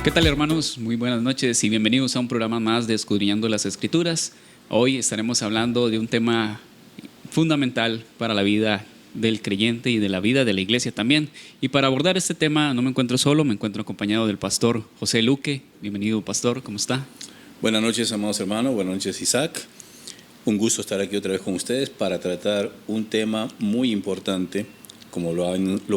¿Qué tal, hermanos? Muy buenas noches y bienvenidos a un programa más de Escudriñando las Escrituras. Hoy estaremos hablando de un tema fundamental para la vida del creyente y de la vida de la iglesia también. Y para abordar este tema no me encuentro solo, me encuentro acompañado del pastor José Luque. Bienvenido, pastor, ¿cómo está? Buenas noches, amados hermanos, buenas noches, Isaac. Un gusto estar aquí otra vez con ustedes para tratar un tema muy importante, como lo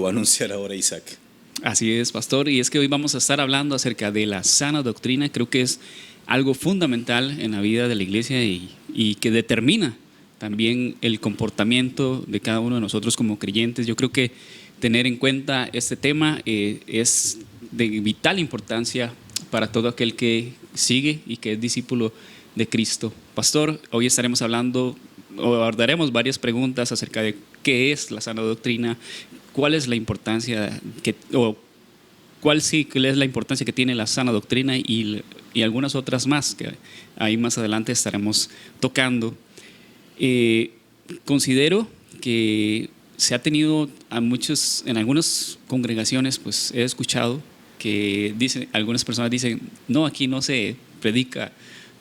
va a anunciar ahora Isaac. Así es, pastor, y es que hoy vamos a estar hablando acerca de la sana doctrina. Creo que es algo fundamental en la vida de la iglesia y que determina también el comportamiento de cada uno de nosotros como creyentes. Yo creo que tener en cuenta este tema es de vital importancia para todo aquel que sigue y que es discípulo de Cristo. Pastor, hoy estaremos hablando o abordaremos varias preguntas acerca de qué es la sana doctrina, cuál es la importancia cuál es la importancia que tiene la sana doctrina y algunas otras más que ahí más adelante estaremos tocando. Considero que se ha tenido en algunas congregaciones, pues he escuchado que algunas personas dicen, no, aquí no se predica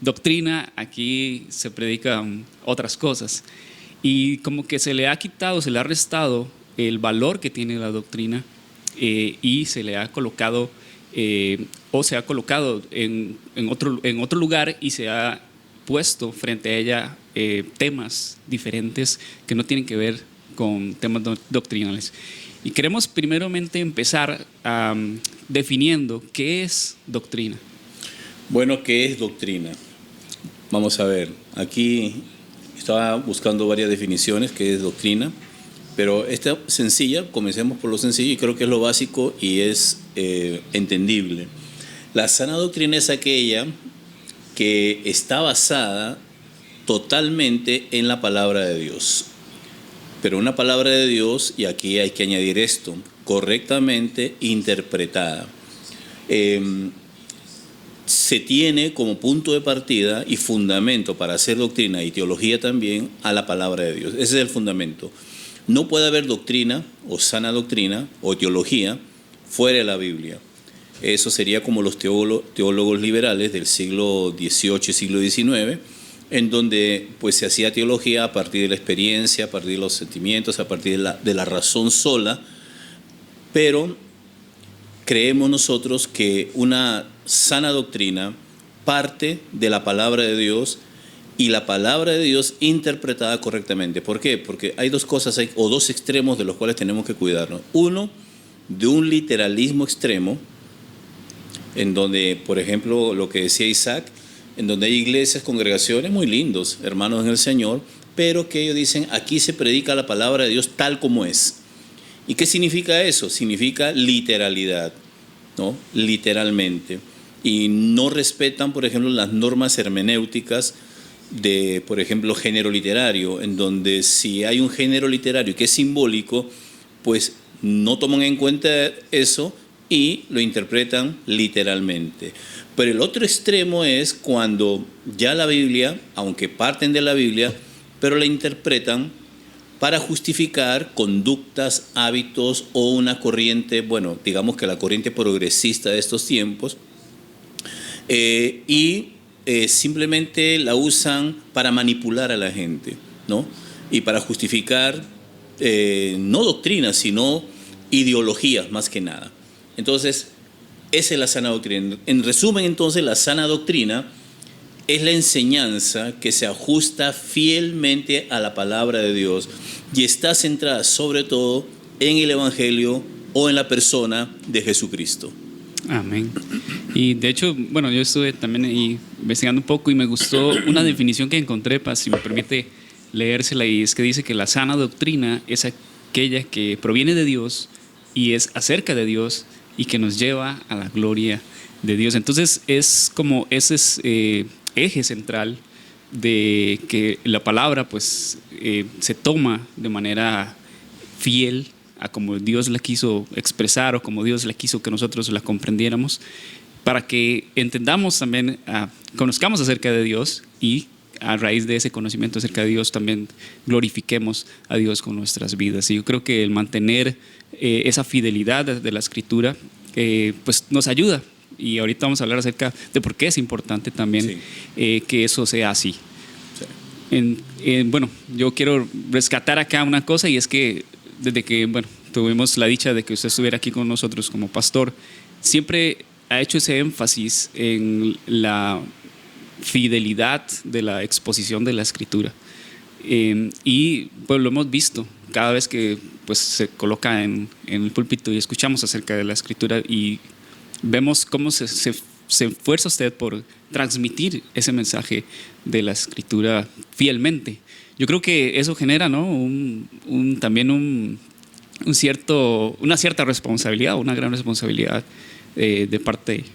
doctrina, aquí se predican otras cosas. Y como que se le ha quitado, se le ha restado el valor que tiene la doctrina y se le ha colocado o se ha colocado en otro lugar y se ha puesto frente a ella temas diferentes que no tienen que ver con temas doctrinales. Y queremos primeramente empezar definiendo qué es doctrina. Bueno, ¿qué es doctrina? Vamos a ver, aquí estaba buscando varias definiciones, qué es doctrina, pero esta sencilla, comencemos por lo sencillo y creo que es lo básico y es entendible. La sana doctrina es aquella que está basada totalmente en la palabra de Dios. Pero una palabra de Dios, y aquí hay que añadir esto, correctamente interpretada. Se tiene como punto de partida y fundamento para hacer doctrina y teología también a la palabra de Dios. Ese es el fundamento. No puede haber doctrina o sana doctrina o teología fuera de la Biblia. Eso sería como los teólogos liberales del siglo XVIII y siglo XIX, en donde pues se hacía teología a partir de la experiencia, a partir de los sentimientos, a partir de la razón sola, pero creemos nosotros que una sana doctrina parte de la palabra de Dios y la palabra de Dios interpretada correctamente. ¿Por qué? Porque hay dos cosas o dos extremos de los cuales tenemos que cuidarnos. Uno, de un literalismo extremo, en donde, por ejemplo, lo que decía Isaac, en donde hay iglesias, congregaciones muy lindos, hermanos en el Señor, pero que ellos dicen, aquí se predica la palabra de Dios tal como es. ¿Y qué significa eso? Significa literalidad, ¿no? Literalmente. Y no respetan, por ejemplo, las normas hermenéuticas de, por ejemplo, género literario, en donde si hay un género literario que es simbólico, pues no toman en cuenta eso y lo interpretan literalmente. Pero el otro extremo es cuando ya la Biblia, aunque parten de la Biblia, pero la interpretan para justificar conductas, hábitos o una corriente, bueno, digamos que la corriente progresista de estos tiempos, simplemente la usan para manipular a la gente, ¿no? Y para justificar no doctrinas, sino ideologías más que nada. Entonces, esa es la sana doctrina. En resumen, entonces, la sana doctrina es la enseñanza que se ajusta fielmente a la palabra de Dios y está centrada sobre todo en el Evangelio o en la persona de Jesucristo. Amén. Y de hecho, bueno, yo estuve también ahí investigando un poco y me gustó una definición que encontré, si me permite leérsela, y es que dice que la sana doctrina es aquella que proviene de Dios y es acerca de Dios y que nos lleva a la gloria de Dios. Entonces es como ese eje central de que la palabra pues se toma de manera fiel a como Dios la quiso expresar o como Dios la quiso que nosotros la comprendiéramos, para que entendamos también, conozcamos acerca de Dios y a raíz de ese conocimiento acerca de Dios también glorifiquemos a Dios con nuestras vidas. Y yo creo que el mantener esa fidelidad de la Escritura pues nos ayuda y ahorita vamos a hablar acerca de por qué es importante también que eso sea así. Bueno, yo quiero rescatar acá una cosa, y es que desde que tuvimos la dicha de que usted estuviera aquí con nosotros como pastor, siempre ha hecho ese énfasis en la fidelidad de la exposición de la Escritura. Y pues lo hemos visto cada vez que pues, se coloca en el púlpito y escuchamos acerca de la Escritura, y vemos cómo se esfuerza usted por transmitir ese mensaje de la Escritura fielmente. Yo creo que eso genera, ¿no?, también una cierta responsabilidad, una gran responsabilidad de parte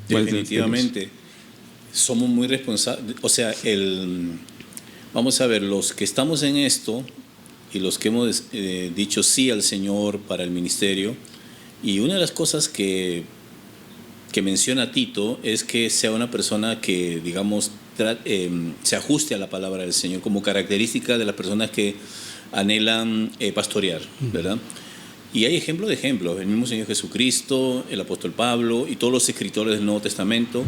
definitivamente de somos muy responsables. O sea, vamos a ver, los que estamos en esto y los que hemos dicho sí al Señor para el ministerio, y una de las cosas que menciona Tito es que sea una persona que, digamos, se ajuste a la palabra del Señor, como característica de las personas que anhelan pastorear, ¿verdad? Y hay ejemplos, el mismo Señor Jesucristo, el apóstol Pablo y todos los escritores del Nuevo Testamento,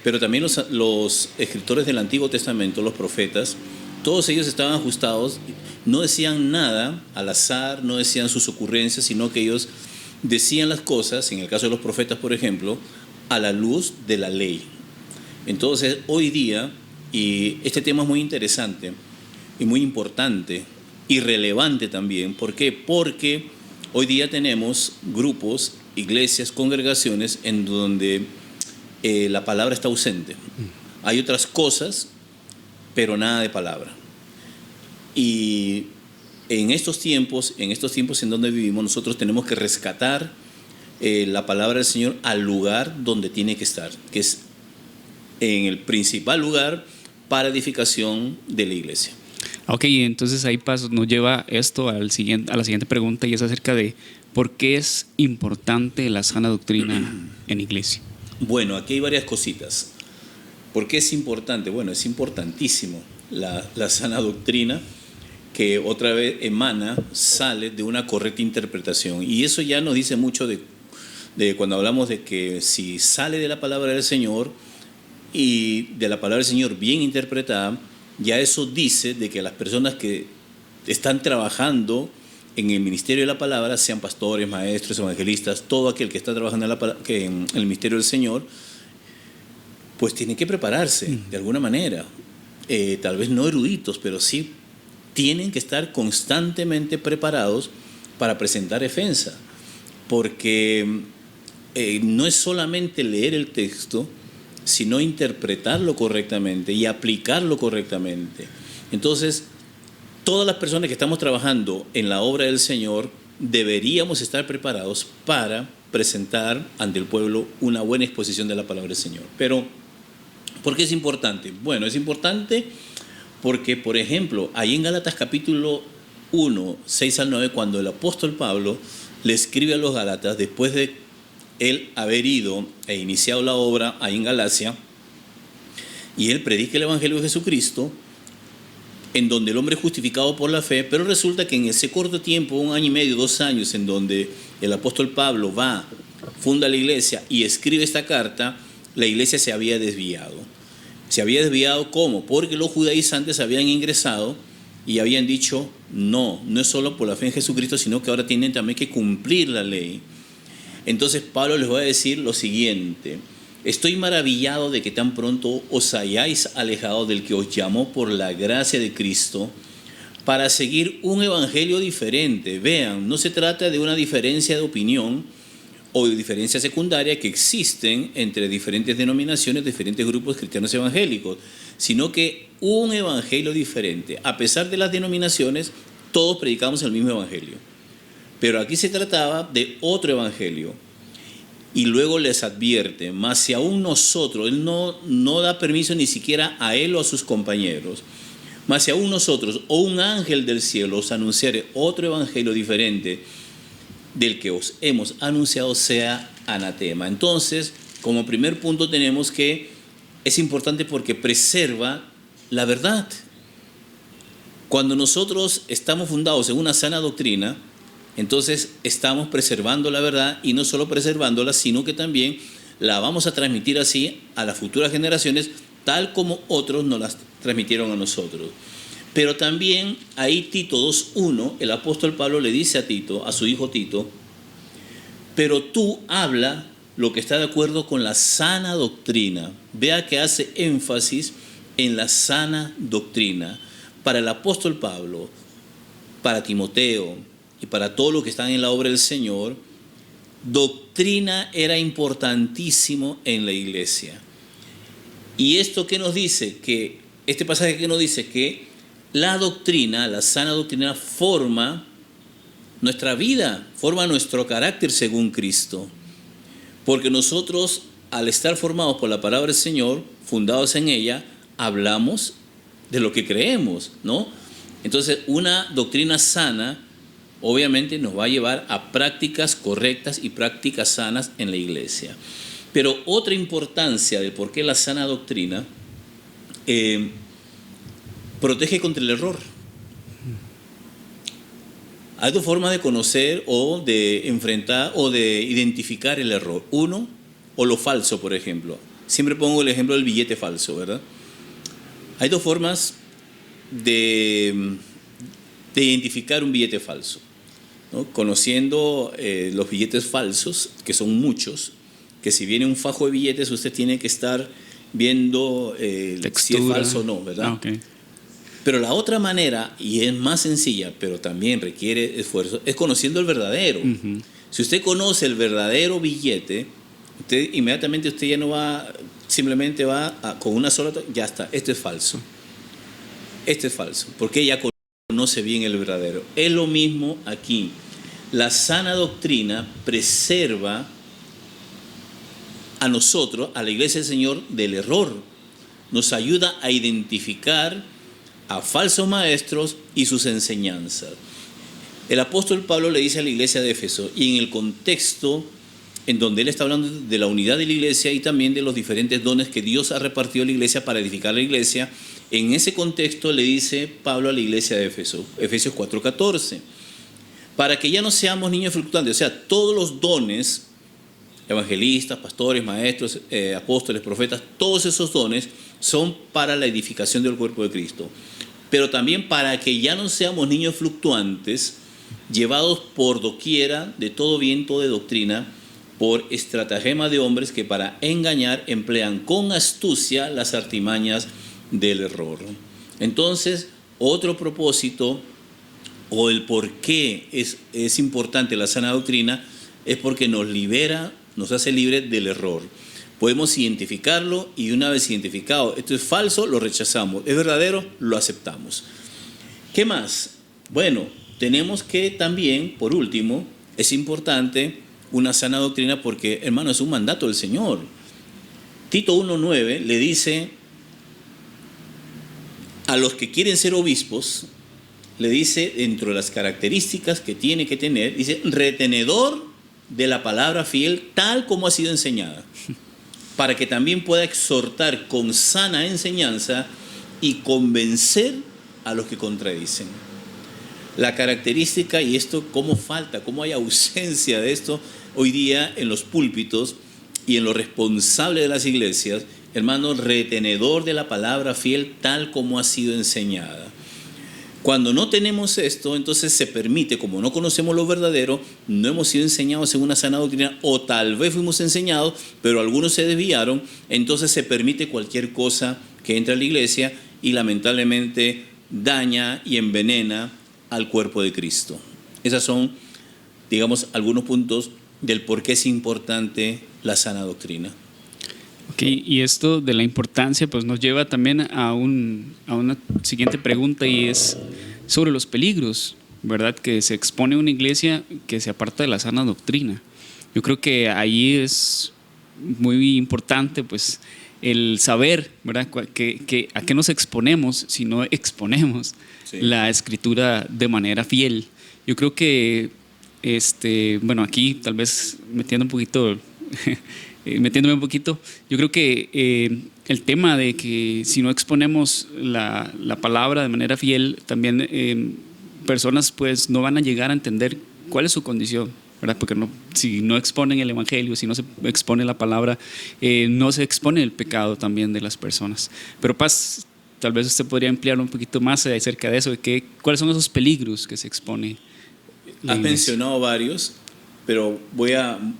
pero también los escritores del Antiguo Testamento, los profetas, todos ellos estaban ajustados, no decían nada al azar, no decían sus ocurrencias, sino que ellos decían las cosas, en el caso de los profetas, por ejemplo, a la luz de la ley. Entonces, hoy día, y este tema es muy interesante y muy importante y relevante también. ¿Por qué? Porque hoy día tenemos grupos, iglesias, congregaciones en donde la palabra está ausente. Hay otras cosas, pero nada de palabra. Y en estos tiempos en donde vivimos, nosotros tenemos que rescatar la palabra del Señor al lugar donde tiene que estar, que es en el principal lugar para edificación de la iglesia. Ok, entonces ahí nos lleva esto a la siguiente pregunta, y es acerca de por qué es importante la sana doctrina en iglesia. Bueno, aquí hay varias cositas. ¿Por qué es importante? Bueno, es importantísimo la sana doctrina, que otra vez sale de una correcta interpretación. Y eso ya nos dice mucho de cuando hablamos de que si sale de la palabra del Señor y de la palabra del Señor bien interpretada, ya eso dice de que las personas que están trabajando en el ministerio de la palabra, sean pastores, maestros, evangelistas, todo aquel que está trabajando en el ministerio del Señor, pues tienen que prepararse de alguna manera. Tal vez no eruditos, pero sí tienen que estar constantemente preparados para presentar defensa, porque no es solamente leer el texto, sino interpretarlo correctamente y aplicarlo correctamente. Entonces, todas las personas que estamos trabajando en la obra del Señor deberíamos estar preparados para presentar ante el pueblo una buena exposición de la palabra del Señor. Pero, ¿por qué es importante? Bueno, es importante porque, por ejemplo, ahí en Gálatas capítulo 1, 6 al 9, cuando el apóstol Pablo le escribe a los Gálatas, después de él haber ido e iniciado la obra ahí en Galacia, y él predica el evangelio de Jesucristo, en donde el hombre es justificado por la fe, pero resulta que en ese corto tiempo, 1 año y medio, 2 años, en donde el apóstol Pablo funda la iglesia y escribe esta carta, la iglesia se había desviado. Se había desviado, ¿cómo? Porque los judaizantes habían ingresado y habían dicho, no es solo por la fe en Jesucristo, sino que ahora tienen también que cumplir la ley. Entonces Pablo les va a decir lo siguiente: estoy maravillado de que tan pronto os hayáis alejado del que os llamó por la gracia de Cristo para seguir un evangelio diferente. Vean, no se trata de una diferencia de opinión o de diferencia secundaria que existen entre diferentes denominaciones, diferentes grupos cristianos evangélicos, sino que un evangelio diferente. A pesar de las denominaciones, todos predicamos el mismo evangelio. Pero aquí se trataba de otro evangelio. Y luego les advierte, mas si aún nosotros, él no da permiso ni siquiera a él o a sus compañeros, mas si aún nosotros o un ángel del cielo os anunciare otro evangelio diferente del que os hemos anunciado, sea anatema. Entonces, como primer punto tenemos que es importante porque preserva la verdad. Cuando nosotros estamos fundados en una sana doctrina, entonces estamos preservando la verdad, y no solo preservándola, sino que también la vamos a transmitir así a las futuras generaciones, tal como otros nos las transmitieron a nosotros. Pero también ahí Tito 2:1, el apóstol Pablo le dice a Tito, a su hijo Tito, pero tú habla lo que está de acuerdo con la sana doctrina. Vea que hace énfasis en la sana doctrina. Para el apóstol Pablo, para Timoteo y para todos los que están en la obra del Señor, doctrina era importantísimo en la iglesia. Y esto que nos dice, que este pasaje que nos dice que la doctrina, la sana doctrina, forma nuestra vida, forma nuestro carácter según Cristo. Porque nosotros, al estar formados por la palabra del Señor, fundados en ella, hablamos de lo que creemos, ¿no? Entonces, una doctrina sana, obviamente, nos va a llevar a prácticas correctas y prácticas sanas en la iglesia. Pero otra importancia de por qué la sana doctrina protege contra el error. Hay dos formas de conocer o de enfrentar o de identificar el error. Uno, o lo falso, por ejemplo. Siempre pongo el ejemplo del billete falso, ¿verdad? Hay dos formas de identificar un billete falso, ¿no? Conociendo los billetes falsos, que son muchos, que si viene un fajo de billetes usted tiene que estar viendo si es falso o no, ¿verdad? Okay. Pero la otra manera, y es más sencilla, pero también requiere esfuerzo, es conociendo el verdadero. Uh-huh. Si usted conoce el verdadero billete, usted inmediatamente usted ya no va, simplemente va con una sola, ya está, esto es falso. Esto es falso, porque ya conoce bien el verdadero. Es lo mismo aquí. La sana doctrina preserva a nosotros, a la iglesia del Señor, del error. Nos ayuda a identificar a falsos maestros y sus enseñanzas. El apóstol Pablo le dice a la iglesia de Éfeso, y en el contexto en donde él está hablando de la unidad de la iglesia y también de los diferentes dones que Dios ha repartido a la iglesia para edificar la iglesia, en ese contexto le dice Pablo a la iglesia de Éfeso, Efesios 4:14, para que ya no seamos niños fluctuantes, o sea, todos los dones, evangelistas, pastores, maestros, apóstoles, profetas, todos esos dones son para la edificación del cuerpo de Cristo. Pero también para que ya no seamos niños fluctuantes, llevados por doquiera de todo viento de doctrina, por estratagema de hombres que para engañar emplean con astucia las artimañas del error. Entonces, otro propósito o el por qué es importante la sana doctrina es porque nos libera, nos hace libres del error. Podemos identificarlo y una vez identificado, esto es falso, lo rechazamos. Es verdadero, lo aceptamos. ¿Qué más? Bueno, tenemos que también, por último, es importante una sana doctrina porque, hermano, es un mandato del Señor. Tito 1:9 le dice a los que quieren ser obispos, le dice dentro de las características que tiene que tener, dice, retenedor de la palabra fiel tal como ha sido enseñada, para que también pueda exhortar con sana enseñanza y convencer a los que contradicen. La característica, y esto cómo falta, cómo hay ausencia de esto hoy día en los púlpitos y en los responsables de las iglesias, hermano, retenedor de la palabra fiel tal como ha sido enseñada. Cuando no tenemos esto, entonces se permite, como no conocemos lo verdadero, no hemos sido enseñados en una sana doctrina, o tal vez fuimos enseñados, pero algunos se desviaron, entonces se permite cualquier cosa que entre a la iglesia y lamentablemente daña y envenena al cuerpo de Cristo. Esos son, digamos, algunos puntos del por qué es importante la sana doctrina. Okay, y esto de la importancia pues nos lleva también a una siguiente pregunta, y es sobre los peligros, ¿verdad? Que se expone una iglesia que se aparta de la sana doctrina. Yo creo que ahí es muy importante pues el saber, ¿verdad? Que a qué nos exponemos si no exponemos la escritura de manera fiel. Yo creo que, bueno, aquí tal vez metiéndome un poquito, yo creo que el tema de que si no exponemos la palabra de manera fiel, también personas pues no van a llegar a entender cuál es su condición, ¿verdad? Porque si no exponen el evangelio, si no se expone la palabra, no se expone el pecado también de las personas. Pero Paz, tal vez usted podría ampliar un poquito más acerca de eso, de cuáles son esos peligros que se expone la Has iglesia. mencionado varios, pero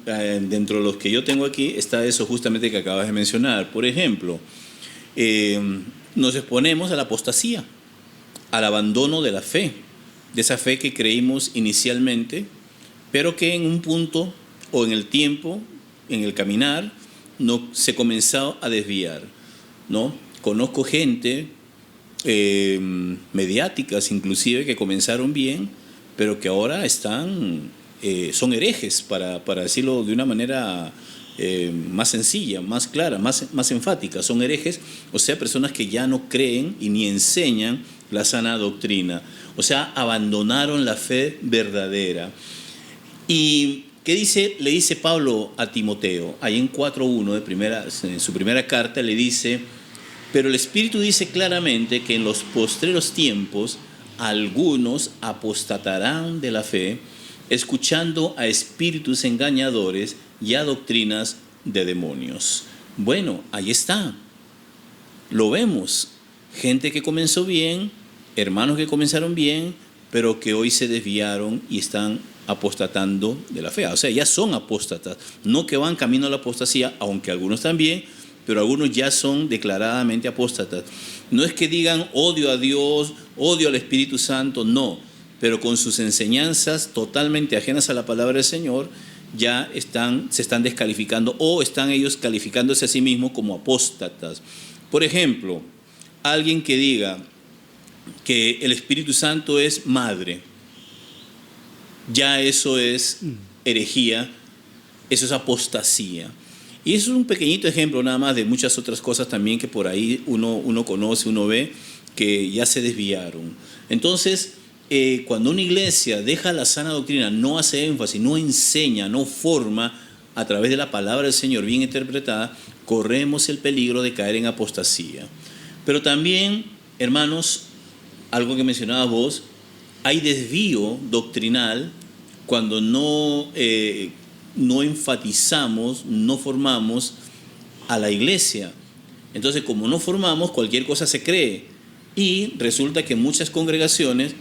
dentro de los que yo tengo aquí está eso justamente que acabas de mencionar. Por ejemplo, nos exponemos a la apostasía, al abandono de la fe, de esa fe que creímos inicialmente, pero que en un punto o en el tiempo, en el caminar, no, se comenzó a desviar, ¿no? Conozco gente, mediáticas inclusive, que comenzaron bien, pero que ahora son herejes, para decirlo de una manera más sencilla, más clara, más enfática. Son herejes, o sea, personas que ya no creen y ni enseñan la sana doctrina. O sea, abandonaron la fe verdadera. ¿Y qué le dice Pablo a Timoteo? Ahí en 4:1, en su primera carta, le dice: pero el Espíritu dice claramente que en los postreros tiempos algunos apostatarán de la fe, escuchando a espíritus engañadores y a doctrinas de demonios. Bueno, ahí está. Lo vemos. Gente que comenzó bien, hermanos que comenzaron bien, pero que hoy se desviaron y están apostatando de la fe. O sea, ya son apóstatas. No que van camino a la apostasía, aunque algunos también, pero algunos ya son declaradamente apóstatas. No es que digan odio a Dios, odio al Espíritu Santo, no, pero con sus enseñanzas totalmente ajenas a la palabra del Señor, ya se están descalificando, o están ellos calificándose a sí mismos como apóstatas. Por ejemplo, alguien que diga que el Espíritu Santo es madre, ya eso es herejía, eso es apostasía. Y eso es un pequeñito ejemplo nada más de muchas otras cosas también que por ahí uno conoce, uno ve, que ya se desviaron. Entonces, cuando una iglesia deja la sana doctrina, no hace énfasis, no enseña, no forma a través de la palabra del Señor bien interpretada, corremos el peligro de caer en apostasía. Pero también, hermanos, algo que mencionabas vos, hay desvío doctrinal cuando no enfatizamos, no formamos a la iglesia. Entonces, como no formamos, cualquier cosa se cree. Y resulta que muchas congregaciones,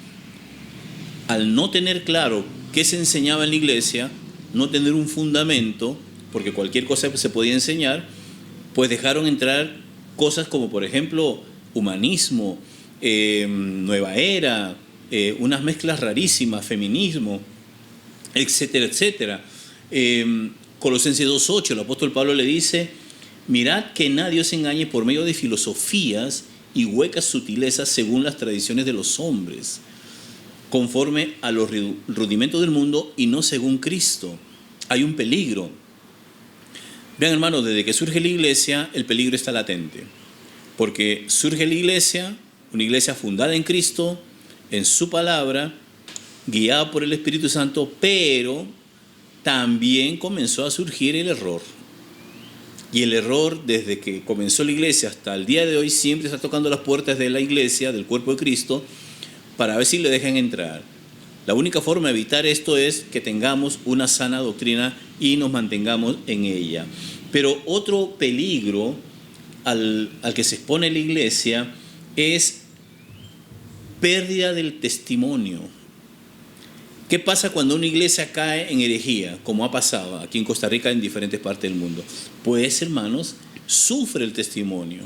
al no tener claro qué se enseñaba en la iglesia, no tener un fundamento, porque cualquier cosa se podía enseñar, pues dejaron entrar cosas como, por ejemplo, humanismo, nueva era, unas mezclas rarísimas, feminismo, etcétera, etcétera. Colosenses 2:8, el apóstol Pablo le dice: mirad que nadie os engañe por medio de filosofías y huecas sutilezas según las tradiciones de los hombres, conforme a los rudimentos del mundo y no según Cristo. Hay un peligro. Vean, hermanos, desde que surge la iglesia, el peligro está latente. Porque surge la iglesia, una iglesia fundada en Cristo, en su palabra, guiada por el Espíritu Santo, pero también comenzó a surgir el error. Y el error, desde que comenzó la iglesia hasta el día de hoy, siempre está tocando las puertas de la iglesia, del cuerpo de Cristo, para ver si le dejan entrar. La única forma de evitar esto es que tengamos una sana doctrina y nos mantengamos en ella. Pero otro peligro al que se expone la iglesia es pérdida del testimonio. ¿Qué pasa cuando una iglesia cae en herejía, como ha pasado aquí en Costa Rica, en diferentes partes del mundo? Pues, hermanos, sufre el testimonio.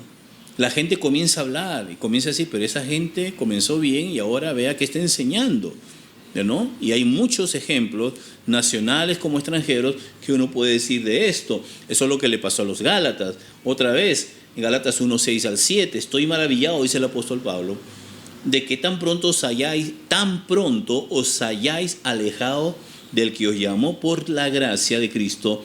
La gente comienza a hablar y comienza a decir: pero esa gente comenzó bien y ahora vea que está enseñando, ¿no? Y hay muchos ejemplos, nacionales como extranjeros, que uno puede decir de esto. Eso es lo que le pasó a los Gálatas. Otra vez, en Gálatas 1:6-7, estoy maravillado, dice el apóstol Pablo, de que tan pronto os hayáis alejado del que os llamó por la gracia de Cristo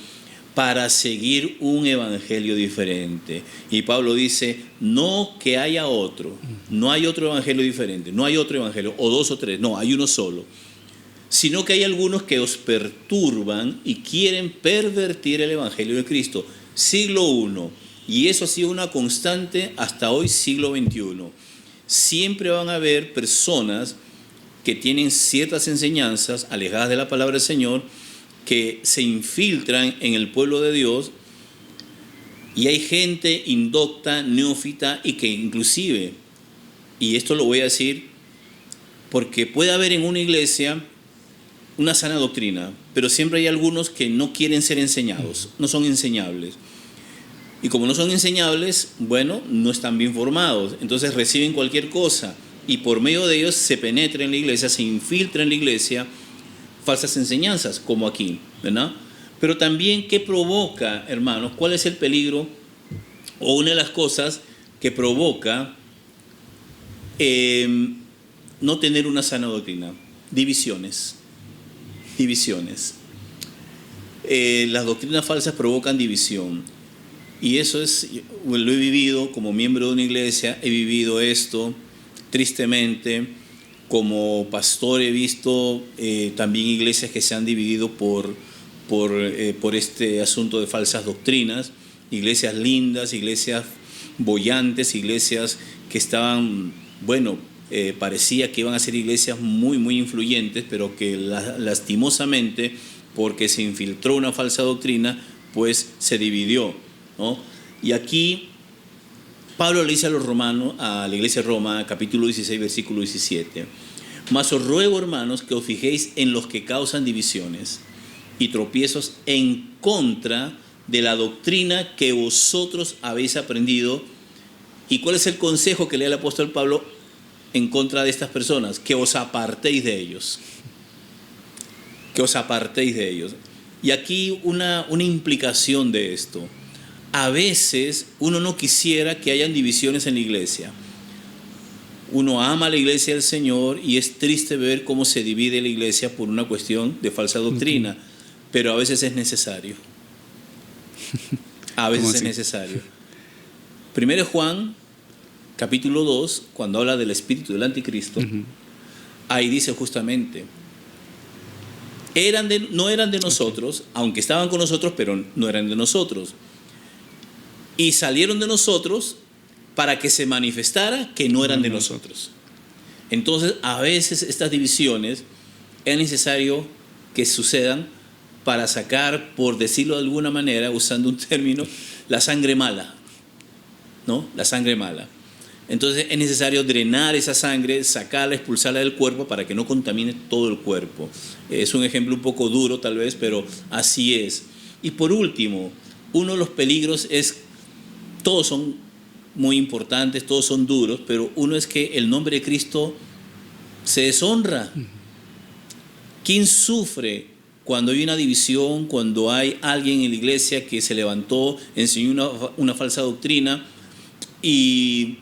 para seguir un evangelio diferente. Y Pablo dice: no que haya otro, no hay otro evangelio diferente, no hay otro evangelio, o dos o tres, no, hay uno solo, sino que hay algunos que os perturban y quieren pervertir el evangelio de Cristo. Siglo I, y eso ha sido una constante hasta hoy, siglo XXI. Siempre van a haber personas que tienen ciertas enseñanzas alejadas de la palabra del Señor, que se infiltran en el pueblo de Dios, y hay gente indocta, neófita, y que inclusive, y esto lo voy a decir porque puede haber en una iglesia una sana doctrina, pero siempre hay algunos que no quieren ser enseñados, no son enseñables. Y como no son enseñables, bueno, no están bien formados, entonces reciben cualquier cosa y por medio de ellos se penetra en la iglesia, se infiltra en la iglesia falsas enseñanzas, como aquí, ¿verdad? Pero también, ¿qué provoca, hermanos? ¿Cuál es el peligro? O una de las cosas que provoca no tener una sana doctrina: divisiones. Las doctrinas falsas provocan división. Y eso lo he vivido como miembro de una iglesia, he vivido esto tristemente. Como pastor he visto también iglesias que se han dividido por este asunto de falsas doctrinas, iglesias lindas, iglesias bollantes, iglesias que estaban, parecía que iban a ser iglesias muy, muy influyentes, pero que lastimosamente, porque se infiltró una falsa doctrina, pues se dividió, ¿no? Y aquí Pablo le dice a los romanos, a la iglesia de Roma, capítulo 16, versículo 17: mas os ruego, hermanos, que os fijéis en los que causan divisiones y tropiezos en contra de la doctrina que vosotros habéis aprendido. ¿Y cuál es el consejo que le da el apóstol Pablo en contra de estas personas? Que os apartéis de ellos. Que os apartéis de ellos. Y aquí una implicación de esto. A veces uno no quisiera que hayan divisiones en la iglesia. Uno ama la iglesia del Señor y es triste ver cómo se divide la iglesia por una cuestión de falsa doctrina, pero a veces es necesario. A veces es necesario. Primero Juan, capítulo 2, cuando habla del espíritu del anticristo, ahí dice justamente: no eran de nosotros, aunque estaban con nosotros, pero no eran de nosotros. Y salieron de nosotros para que se manifestara que no eran de nosotros. Entonces, a veces estas divisiones es necesario que sucedan para sacar, por decirlo de alguna manera, usando un término, la sangre mala, ¿no? La sangre mala. Entonces es necesario drenar esa sangre, sacarla, expulsarla del cuerpo para que no contamine todo el cuerpo. Es un ejemplo un poco duro tal vez, pero así es. Y por último, uno de los peligros es, todos son muy importantes, todos son duros, pero uno es que el nombre de Cristo se deshonra. ¿Quién sufre cuando hay una división, cuando hay alguien en la iglesia que se levantó, enseñó una falsa doctrina y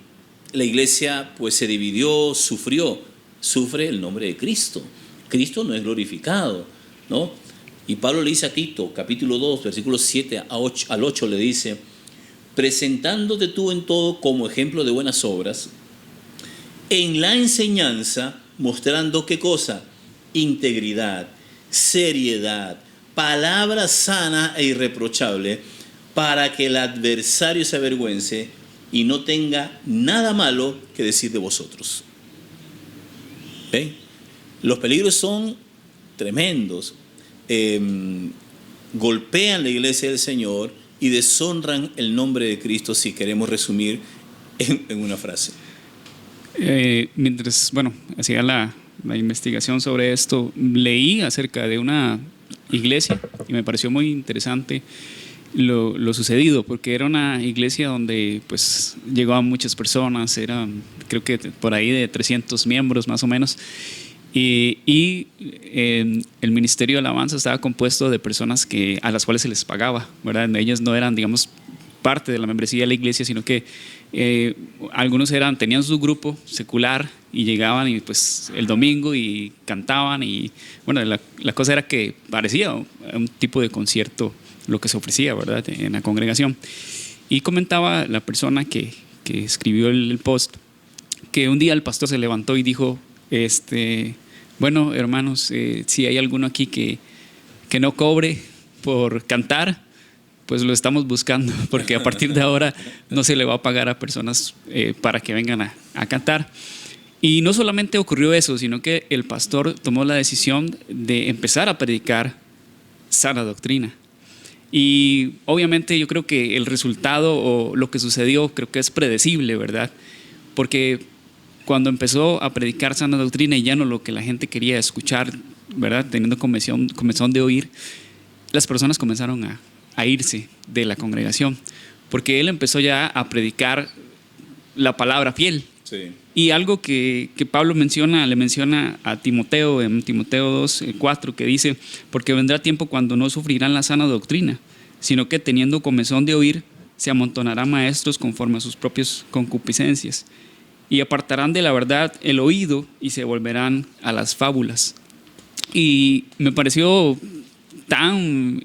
la iglesia pues se dividió, sufrió? Sufre el nombre de Cristo. Cristo no es glorificado, ¿no? Y Pablo le dice a Tito, capítulo 2, versículos 7 al 8, le dice: presentándote tú en todo como ejemplo de buenas obras, en la enseñanza, mostrando ¿qué cosa? Integridad, seriedad, palabra sana e irreprochable, para que el adversario se avergüence y no tenga nada malo que decir de vosotros. ¿Ven? Los peligros son tremendos. Golpean la iglesia del Señor y deshonran el nombre de Cristo, si queremos resumir en una frase. Mientras, hacía la investigación sobre esto, leí acerca de una iglesia y me pareció muy interesante lo sucedido, porque era una iglesia donde pues llegaban muchas personas, eran creo que por ahí de 300 miembros más o menos, y el ministerio de alabanza estaba compuesto de personas a las cuales se les pagaba, ¿verdad? Ellos no eran, digamos, parte de la membresía de la iglesia, sino que algunos tenían su grupo secular y llegaban y pues el domingo y cantaban, y bueno, la cosa era que parecía un tipo de concierto lo que se ofrecía, ¿verdad?, en la congregación. Y comentaba la persona que escribió el post que un día el pastor se levantó y dijo: bueno, hermanos, si hay alguno aquí que no cobre por cantar, pues lo estamos buscando, porque a partir de ahora no se le va a pagar a personas para que vengan a cantar. Y no solamente ocurrió eso, sino que el pastor tomó la decisión de empezar a predicar sana doctrina. Y obviamente yo creo que el resultado o lo que sucedió creo que es predecible, ¿verdad? Porque cuando empezó a predicar sana doctrina y ya no lo que la gente quería escuchar, ¿verdad? Teniendo comezón de oír, las personas comenzaron a irse de la congregación, porque él empezó ya a predicar la palabra fiel. Sí. Y algo que Pablo le menciona a Timoteo en Timoteo 2:4, que dice: porque vendrá tiempo cuando no sufrirán la sana doctrina, sino que teniendo comezón de oír, se amontonarán maestros conforme a sus propias concupiscencias, y apartarán de la verdad el oído y se volverán a las fábulas. Y me pareció tan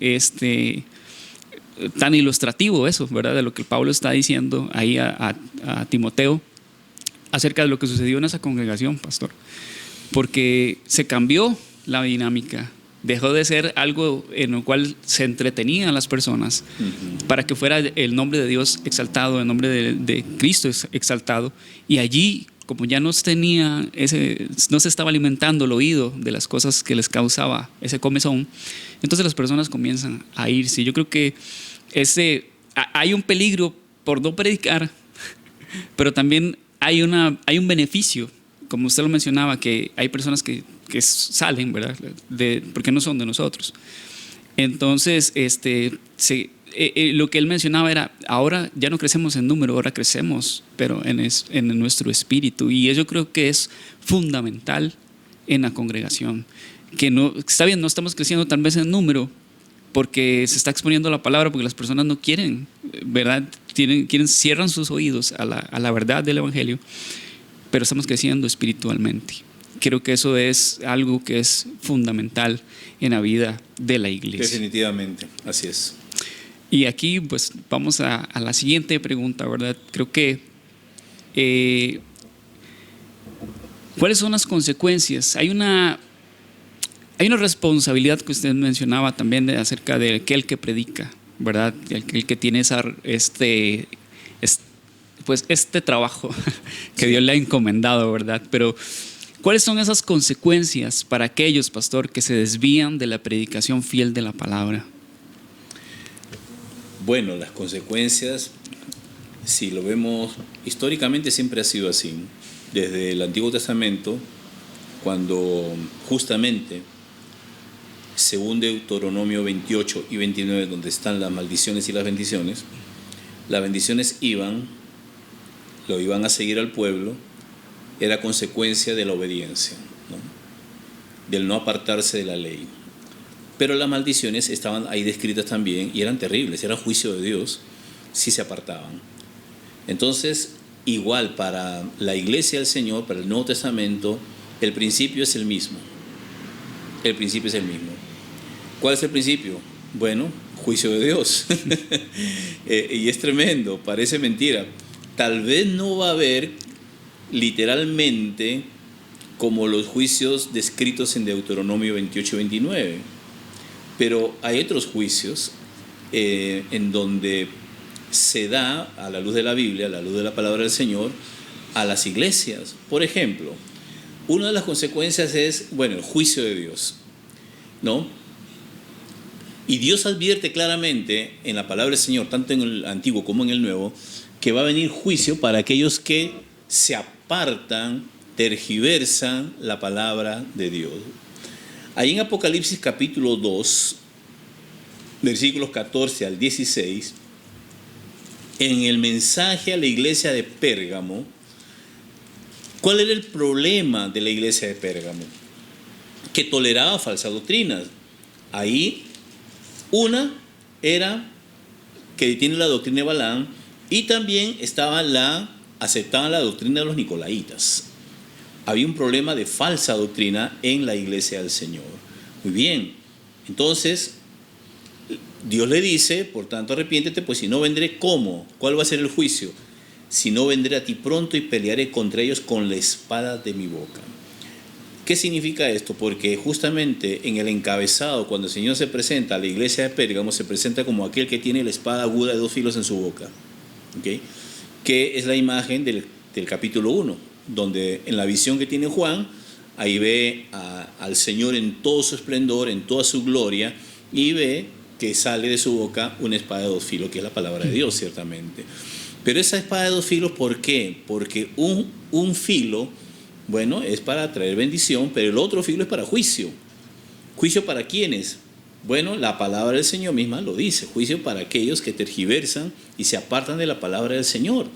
ilustrativo eso, ¿verdad? De lo que Pablo está diciendo ahí a Timoteo acerca de lo que sucedió en esa congregación, pastor. Porque se cambió la dinámica, dejó de ser algo en lo cual se entretenían las personas para que fuera el nombre de Dios exaltado, el nombre de Cristo exaltado. Y allí, como ya no se estaba alimentando el oído de las cosas que les causaba ese comezón, entonces las personas comienzan a irse. Yo creo que hay un peligro por no predicar, pero también hay un beneficio, como usted lo mencionaba, que hay personas que salen, ¿verdad? Porque no son de nosotros. Entonces, lo que él mencionaba era: ahora ya no crecemos en número, ahora crecemos, pero en nuestro espíritu. Y eso creo que es fundamental en la congregación. Que no, está bien, no estamos creciendo tal vez en número, porque se está exponiendo la palabra, porque las personas no quieren, ¿verdad? Cierran sus oídos a la verdad del Evangelio, pero estamos creciendo espiritualmente. Creo que eso es algo que es fundamental en la vida de la iglesia. Definitivamente, así es. Y aquí pues vamos a la siguiente pregunta, ¿verdad? Creo que ¿cuáles son las consecuencias? Hay una responsabilidad que usted mencionaba también acerca de aquel que predica, ¿verdad? El que tiene este trabajo que Dios le ha encomendado, ¿verdad? Pero ¿cuáles son esas consecuencias para aquellos, pastor, que se desvían de la predicación fiel de la palabra? Bueno, las consecuencias, si lo vemos históricamente, siempre ha sido así. Desde el Antiguo Testamento, cuando justamente, según Deuteronomio 28 y 29, donde están las maldiciones y las bendiciones lo iban a seguir al pueblo, era consecuencia de la obediencia, ¿no? Del no apartarse de la ley. Pero las maldiciones estaban ahí descritas también y eran terribles, era juicio de Dios si se apartaban. Entonces, igual para la iglesia del Señor, para el Nuevo Testamento, el principio es el mismo. El principio es el mismo. ¿Cuál es el principio? Bueno, juicio de Dios. Y es tremendo, parece mentira. Tal vez no va a haber literalmente como los juicios descritos en Deuteronomio 28 y 29, pero hay otros juicios en donde se da, a la luz de la Biblia, a la luz de la palabra del Señor, a las iglesias. Por ejemplo, una de las consecuencias es, bueno, el juicio de Dios, ¿no? Y Dios advierte claramente en la palabra del Señor, tanto en el Antiguo como en el Nuevo, que va a venir juicio para aquellos que se apartan, tergiversan la palabra de Dios. Ahí en Apocalipsis capítulo 2, versículos 14 al 16, en el mensaje a la iglesia de Pérgamo, ¿cuál era el problema de la iglesia de Pérgamo? Que toleraba falsas doctrinas. Ahí una era que tiene la doctrina de Balaam y también aceptaban la doctrina de los nicolaitas. Había un problema de falsa doctrina en la iglesia del Señor. Muy bien, entonces Dios le dice, por tanto arrepiéntete, pues si no vendré, ¿cómo? ¿Cuál va a ser el juicio? Si no vendré a ti pronto y pelearé contra ellos con la espada de mi boca. ¿Qué significa esto? Porque justamente en el encabezado, cuando el Señor se presenta a la iglesia de Pérgamo, se presenta como aquel que tiene la espada aguda de 2 filos en su boca, ¿okay? Que es la imagen del capítulo 1, donde en la visión que tiene Juan, ahí ve al Señor en todo su esplendor, en toda su gloria, y ve que sale de su boca una espada de dos filos, que es la palabra de Dios, ciertamente. Pero esa espada de dos filos, ¿por qué? Porque un filo, bueno, es para traer bendición, pero el otro filo es para juicio. ¿Juicio para quiénes? Bueno, la palabra del Señor misma lo dice, juicio para aquellos que tergiversan y se apartan de la palabra del Señor.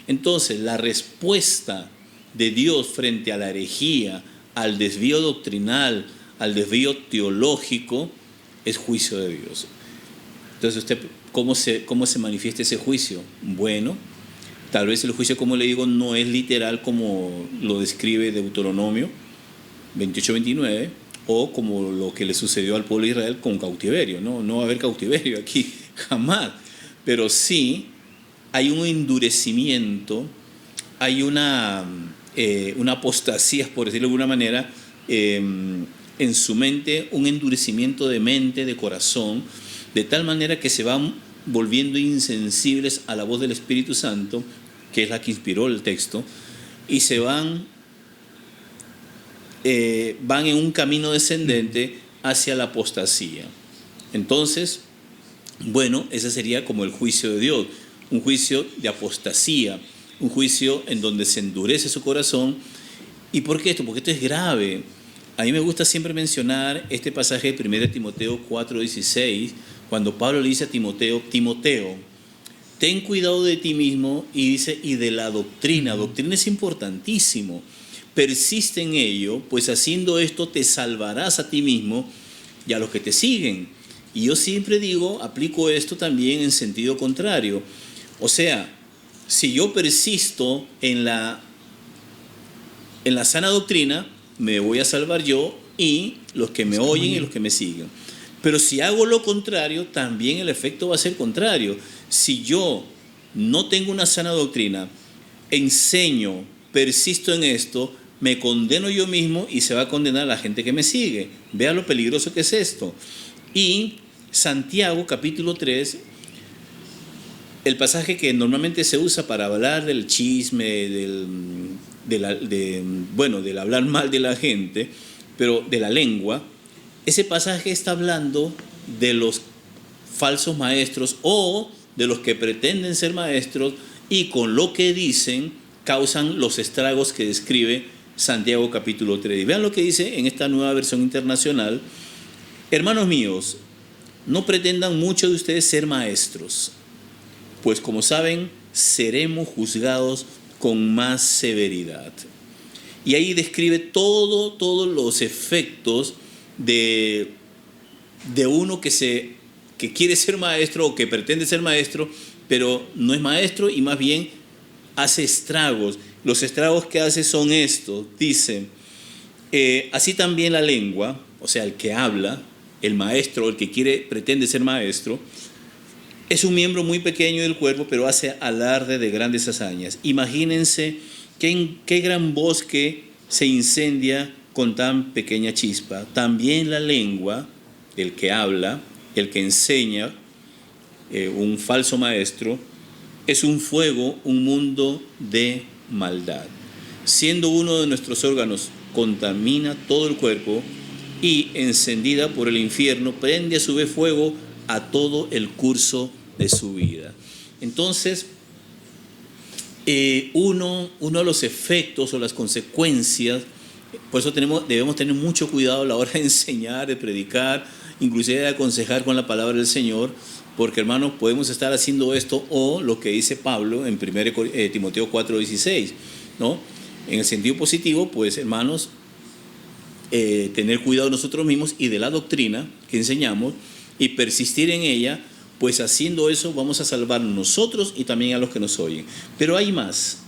Entonces, la respuesta de Dios frente a la herejía, al desvío doctrinal, al desvío teológico, es juicio de Dios. Entonces, ¿cómo se manifiesta ese juicio? Bueno, tal vez el juicio, como le digo, no es literal como lo describe Deuteronomio 28-29, o como lo que le sucedió al pueblo de Israel con cautiverio. No va a haber cautiverio aquí, jamás. Pero sí hay un endurecimiento, hay una apostasía, por decirlo de alguna manera, en su mente, un endurecimiento de mente, de corazón, de tal manera que se van volviendo insensibles a la voz del Espíritu Santo, que es la que inspiró el texto, y se van en un camino descendente hacia la apostasía. Entonces, bueno, ese sería como el juicio de Dios, un juicio de apostasía, un juicio en donde se endurece su corazón. ¿Y por qué esto? Porque esto es grave. A mí me gusta siempre mencionar este pasaje de 1 Timoteo 4:16, cuando Pablo le dice a Timoteo, ten cuidado de ti mismo, y dice, y de la doctrina. Doctrina es importantísimo. Persiste en ello, pues haciendo esto te salvarás a ti mismo y a los que te siguen. Y yo siempre digo, aplico esto también en sentido contrario. O sea, si yo persisto en la sana doctrina, me voy a salvar yo y los que me oyen y los que me siguen. Pero si hago lo contrario, también el efecto va a ser contrario. Si yo no tengo una sana doctrina, enseño, persisto en esto, me condeno yo mismo y se va a condenar a la gente que me sigue. Vea lo peligroso que es esto. Y Santiago capítulo 3, el pasaje que normalmente se usa para hablar del chisme, del hablar mal de la gente, pero de la lengua, ese pasaje está hablando de los falsos maestros o de los que pretenden ser maestros y con lo que dicen causan los estragos que describe Santiago capítulo 3. Y vean lo que dice en esta nueva versión internacional. Hermanos míos, no pretendan mucho de ustedes ser maestros, pues como saben, seremos juzgados con más severidad. Y ahí describe todos los efectos de uno que quiere ser maestro o que pretende ser maestro, pero no es maestro y más bien hace estragos. Los estragos que hace son estos. Dice, así también la lengua, o sea, el que habla, el maestro, el que pretende ser maestro, es un miembro muy pequeño del cuerpo, pero hace alarde de grandes hazañas. Imagínense qué gran bosque se incendia con tan pequeña chispa. También la lengua, el que habla, el que enseña, un falso maestro, es un fuego, un mundo de maldad. Siendo uno de nuestros órganos, contamina todo el cuerpo y, encendida por el infierno, prende a su vez fuego a todo el curso de su vida. Entonces, uno de los efectos o las consecuencias, por eso debemos tener mucho cuidado a la hora de enseñar, de predicar, inclusive de aconsejar con la palabra del Señor, porque hermanos, podemos estar haciendo esto o lo que dice Pablo en 1 Timoteo 4:16, ¿no? En el sentido positivo, pues hermanos, tener cuidado de nosotros mismos y de la doctrina que enseñamos y persistir en ella, pues haciendo eso vamos a salvarnos nosotros y también a los que nos oyen. Pero hay más.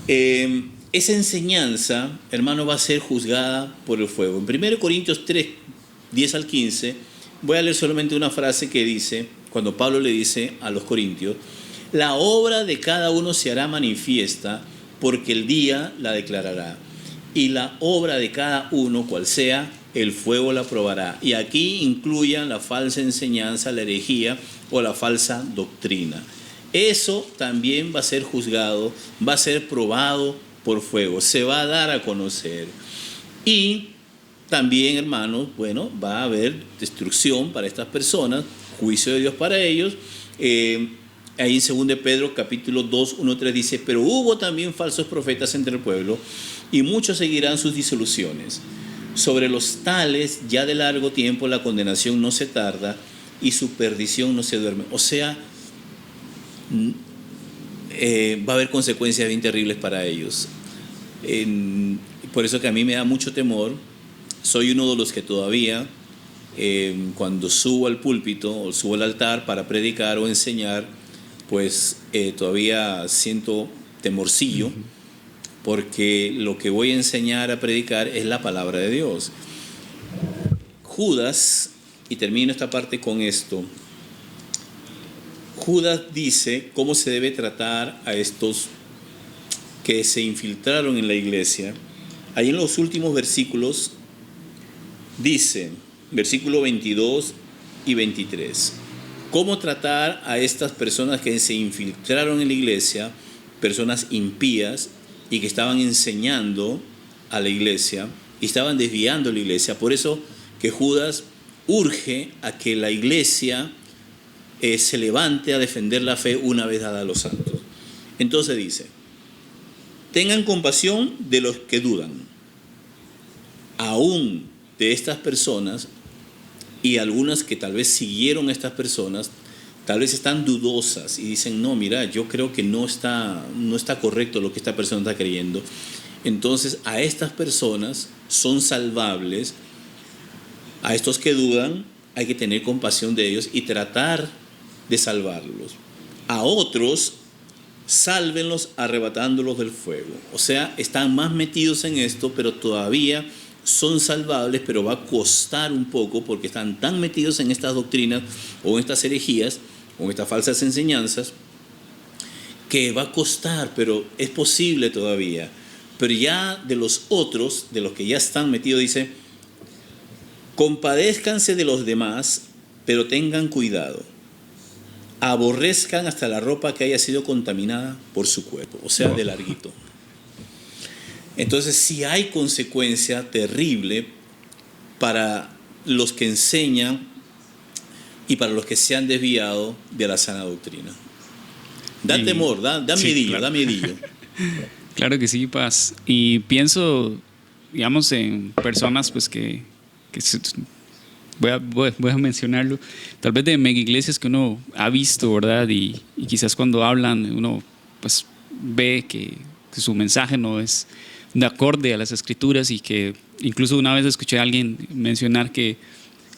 Esa enseñanza, hermano, va a ser juzgada por el fuego. En 1 Corintios 3, 10 al 15, voy a leer solamente una frase que dice, cuando Pablo le dice a los corintios, la obra de cada uno se hará manifiesta, porque el día la declarará, y la obra de cada uno, cual sea, el fuego la probará. Y aquí incluyan la falsa enseñanza, la herejía o la falsa doctrina. Eso también va a ser juzgado, va a ser probado por fuego, se va a dar a conocer. Y también, hermanos, bueno, va a haber destrucción para estas personas, juicio de Dios para ellos. Ahí en 2 de Pedro capítulo 2, 1, 3 dice, pero hubo también falsos profetas entre el pueblo, y muchos seguirán sus disoluciones. Sobre los tales, ya de largo tiempo la condenación no se tarda, y su perdición no se duerme. O sea, va a haber consecuencias bien terribles para ellos. Por eso que a mí me da mucho temor. Soy uno de los que todavía, cuando subo al púlpito o subo al altar para predicar o enseñar, pues todavía siento temorcillo, porque lo que voy a enseñar a predicar es la palabra de Dios. Judas, y termino esta parte con esto, Judas dice cómo se debe tratar a estos que se infiltraron en la iglesia. Ahí en los últimos versículos dice, versículo 22 y 23, cómo tratar a estas personas que se infiltraron en la iglesia, personas impías y que estaban enseñando a la iglesia y estaban desviando la iglesia. Por eso que Judas urge a que la iglesia se levante a defender la fe una vez dada a los santos. Entonces dice, tengan compasión de los que dudan, aún de estas personas, y algunas que tal vez siguieron a estas personas, tal vez están dudosas y dicen, no, mira, yo creo que no está correcto lo que esta persona está creyendo. Entonces a estas personas son salvables, a estos que dudan hay que tener compasión de ellos y tratar de salvarlos. A otros, sálvenlos arrebatándolos del fuego. O sea, están más metidos en esto, pero todavía son salvables, pero va a costar un poco porque están tan metidos en estas doctrinas o en estas herejías o en estas falsas enseñanzas que va a costar, pero es posible todavía. Pero ya de los otros, de los que ya están metidos, dice, compadézcanse de los demás, pero tengan cuidado. Aborrezcan hasta la ropa que haya sido contaminada por su cuerpo, o sea, de larguito. Entonces, sí hay consecuencia terrible para los que enseñan y para los que se han desviado de la sana doctrina. Da temor, da sí, miedillo, claro. da miedillo. Claro que sí, Paz. Y pienso, digamos, en personas pues voy a mencionarlo, tal vez de mega iglesias que uno ha visto, ¿verdad? Y quizás cuando hablan uno pues ve que su mensaje no es de acorde a las escrituras, y que incluso una vez escuché a alguien mencionar que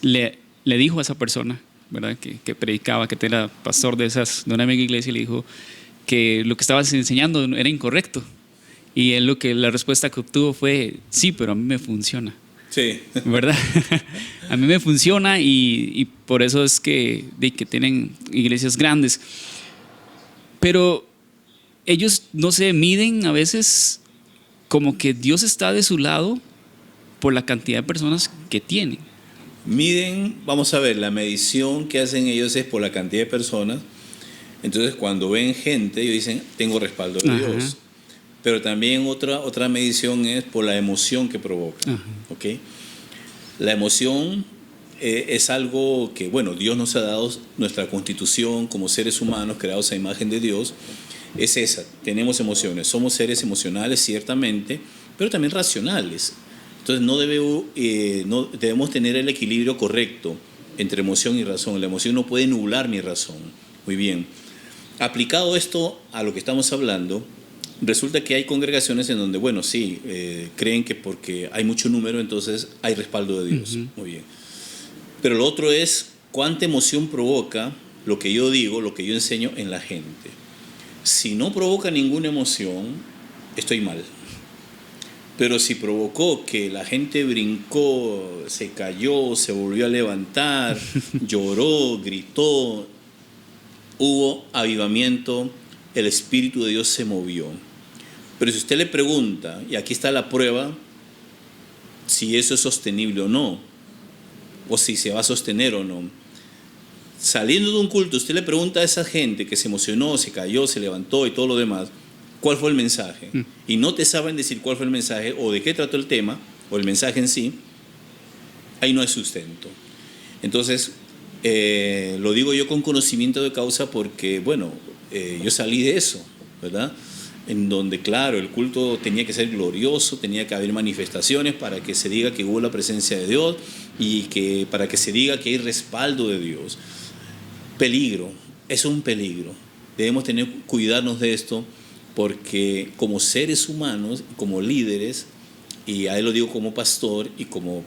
le dijo a esa persona, ¿verdad? Que predicaba, que era pastor de una mega iglesia, y le dijo que lo que estabas enseñando era incorrecto. Y él la respuesta que obtuvo fue, sí, pero a mí me funciona. Sí. ¿Verdad? A mí me funciona, y por eso es que tienen iglesias grandes. Pero ellos no se miden a veces como que Dios está de su lado por la cantidad de personas que tienen. Miden, vamos a ver, la medición que hacen ellos es por la cantidad de personas. Entonces, cuando ven gente, ellos dicen, tengo respaldo de Dios. Pero también otra medición es por la emoción que provoca. ¿Okay? La emoción es algo que, bueno, Dios nos ha dado, nuestra constitución como seres humanos creados a imagen de Dios, es esa. Tenemos emociones, somos seres emocionales ciertamente, pero también racionales. Entonces no debemos tener el equilibrio correcto entre emoción y razón. La emoción no puede nublar mi razón. Muy bien. Aplicado esto a lo que estamos hablando, resulta que hay congregaciones en donde, bueno, sí, creen que porque hay mucho número, entonces hay respaldo de Dios. Muy bien. Pero lo otro es cuánta emoción provoca lo que yo digo, lo que yo enseño en la gente. Si no provoca ninguna emoción, estoy mal. Pero si provocó que la gente brincó, se cayó, se volvió a levantar, lloró, gritó, hubo avivamiento, el Espíritu de Dios se movió. Pero si usted le pregunta, y aquí está la prueba, si eso es sostenible o no, o si se va a sostener o no. Saliendo de un culto, usted le pregunta a esa gente que se emocionó, se cayó, se levantó y todo lo demás, ¿cuál fue el mensaje? Y no te saben decir cuál fue el mensaje o de qué trató el tema o el mensaje en sí. ahí no hay sustento. Entonces, lo digo yo con conocimiento de causa porque, bueno, yo salí de eso, ¿verdad? En donde, claro, el culto tenía que ser glorioso, tenía que haber manifestaciones para que se diga que hubo la presencia de Dios y que para que se diga que hay respaldo de Dios. Peligro, es un peligro. Debemos cuidarnos de esto porque como seres humanos, como líderes, y a él lo digo como pastor y como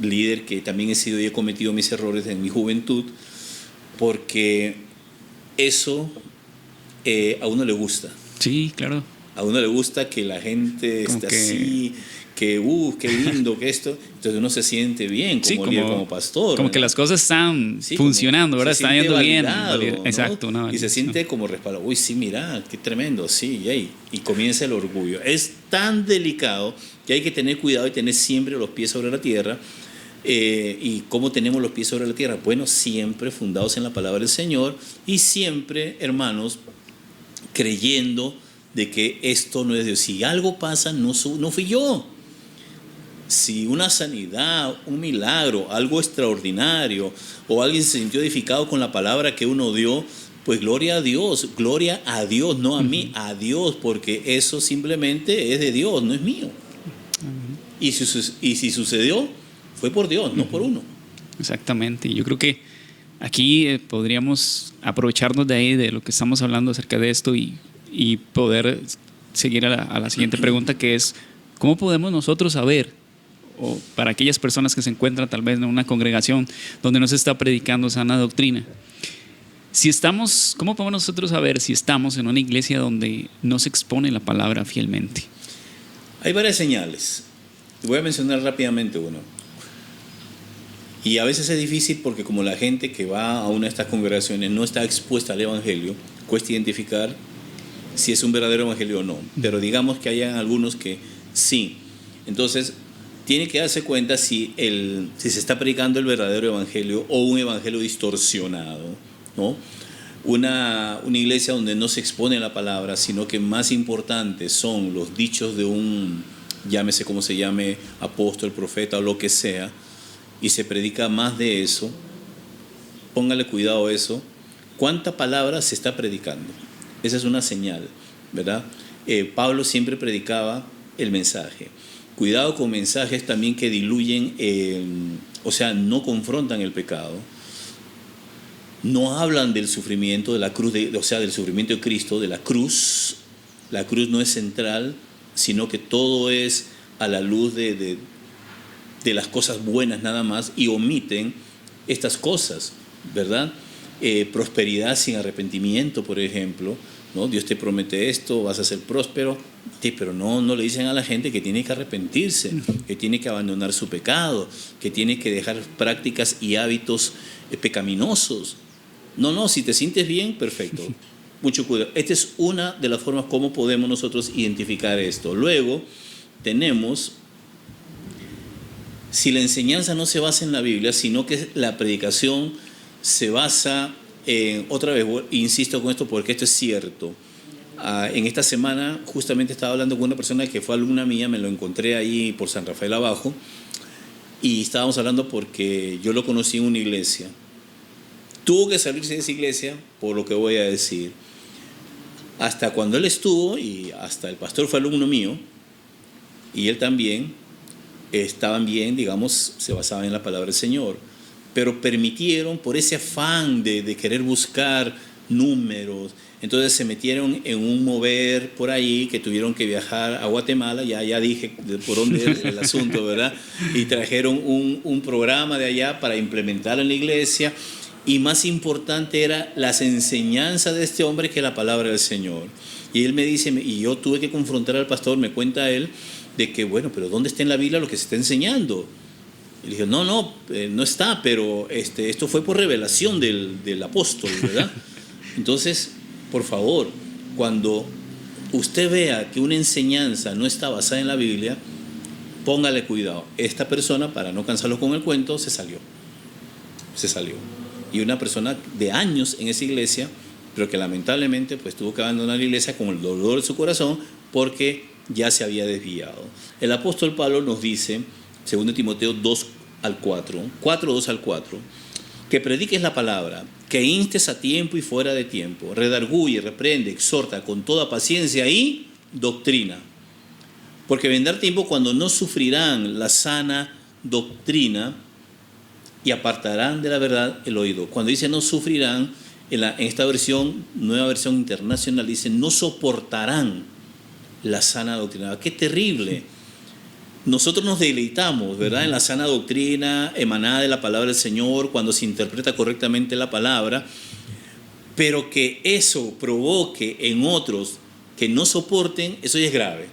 líder que también he sido y he cometido mis errores en mi juventud, porque eso a uno le gusta. Sí, claro. A uno le gusta que la gente Como esté que- así, que qué lindo, que esto. Entonces uno se siente bien como Sí, líder, como pastor. como que ¿verdad? las cosas están Sí, funcionando, como ¿verdad? se Están siente yendo bien. validado, ¿no? Exacto, una Y se validación. siente como respaldo. Uy, sí, mira, qué tremendo, sí, y comienza el orgullo. Es tan delicado que hay que tener cuidado y tener siempre los pies sobre la tierra. ¿Y cómo tenemos los pies sobre la tierra? Bueno, siempre fundados en la palabra del Señor y siempre, hermanos, creyendo de que esto no es Dios. Si algo pasa, no fui yo. Si una sanidad, un milagro, algo extraordinario, o alguien se sintió edificado con la palabra que uno dio, pues gloria a Dios, no a mí, a Dios, porque eso simplemente es de Dios, no es mío. Y si sucedió, fue por Dios, no por uno. Exactamente. Y yo creo que aquí podríamos aprovecharnos de ahí, de lo que estamos hablando acerca de esto y poder seguir a la siguiente pregunta, que es, ¿cómo podemos nosotros saber, o para aquellas personas que se encuentran tal vez en una congregación donde no se está predicando sana doctrina, ¿cómo podemos nosotros saber si estamos en una iglesia donde no se expone la palabra fielmente? Hay varias señales. Voy a mencionar rápidamente uno. Y a veces es difícil porque como la gente que va a una de estas congregaciones no está expuesta al Evangelio, cuesta identificar si es un verdadero Evangelio o no. Pero digamos que hay algunos que sí. Entonces, tiene que darse cuenta si se está predicando el verdadero Evangelio o un Evangelio distorsionado, ¿no? Una iglesia donde no se expone la palabra, sino que más importantes son los dichos de un, llámese como se llame, apóstol, profeta o lo que sea, y se predica más de eso. Póngale cuidado a eso. ¿Cuánta palabra se está predicando? Esa es una señal, ¿verdad? Pablo siempre predicaba el mensaje. Cuidado con mensajes también que diluyen, o sea, no confrontan el pecado. No hablan del sufrimiento de la cruz, o sea, del sufrimiento de Cristo, de la cruz. La cruz no es central, sino que todo es a la luz de las cosas buenas nada más, y omiten estas cosas, ¿verdad? Prosperidad sin arrepentimiento, por ejemplo, ¿no? Dios te promete esto, vas a ser próspero, sí, pero no le dicen a la gente que tiene que arrepentirse, que tiene que abandonar su pecado, que tiene que dejar prácticas y hábitos pecaminosos. No, si te sientes bien, perfecto. Mucho cuidado. Esta es una de las formas como podemos nosotros identificar esto. Luego tenemos, si la enseñanza no se basa en la Biblia, sino que la predicación se basa en, otra vez, insisto con esto porque esto es cierto. En esta semana justamente estaba hablando con una persona que fue alumna mía, me lo encontré ahí por San Rafael abajo, y estábamos hablando porque yo lo conocí en una iglesia. Tuvo que salirse de esa iglesia por lo que voy a decir. Hasta cuando él estuvo, y hasta el pastor fue alumno mío, y él también, estaban bien, digamos, se basaban en la palabra del Señor, pero permitieron, por ese afán de querer buscar números, entonces se metieron en un mover por ahí que tuvieron que viajar a Guatemala, ya dije por dónde es el asunto, ¿verdad? Y trajeron un programa de allá para implementarlo en la iglesia, y más importante era las enseñanzas de este hombre que la palabra del Señor. Y él me dice, y yo tuve que confrontar al pastor, me cuenta él, de que, bueno, pero ¿dónde está en la Biblia lo que se está enseñando? Y le dije, no está, pero esto fue por revelación del apóstol, ¿verdad? Entonces, por favor, cuando usted vea que una enseñanza no está basada en la Biblia, póngale cuidado. Esta persona, para no cansarlo con el cuento, se salió. Y una persona de años en esa iglesia, pero que lamentablemente pues tuvo que abandonar la iglesia con el dolor de su corazón porque ya se había desviado. El apóstol Pablo nos dice, 2 Timoteo al 4, 4, 2 al 4, que prediques la palabra, que instes a tiempo y fuera de tiempo, redarguye, reprende, exhorta con toda paciencia y doctrina. Porque vendrá tiempo cuando no sufrirán la sana doctrina y apartarán de la verdad el oído. Cuando dice no sufrirán, en esta versión, nueva versión internacional, dice no soportarán la sana doctrina. ¡Qué terrible! Nosotros nos deleitamos, ¿verdad?, en la sana doctrina emanada de la palabra del Señor, cuando se interpreta correctamente la palabra, pero que eso provoque en otros que no soporten, eso ya es grave.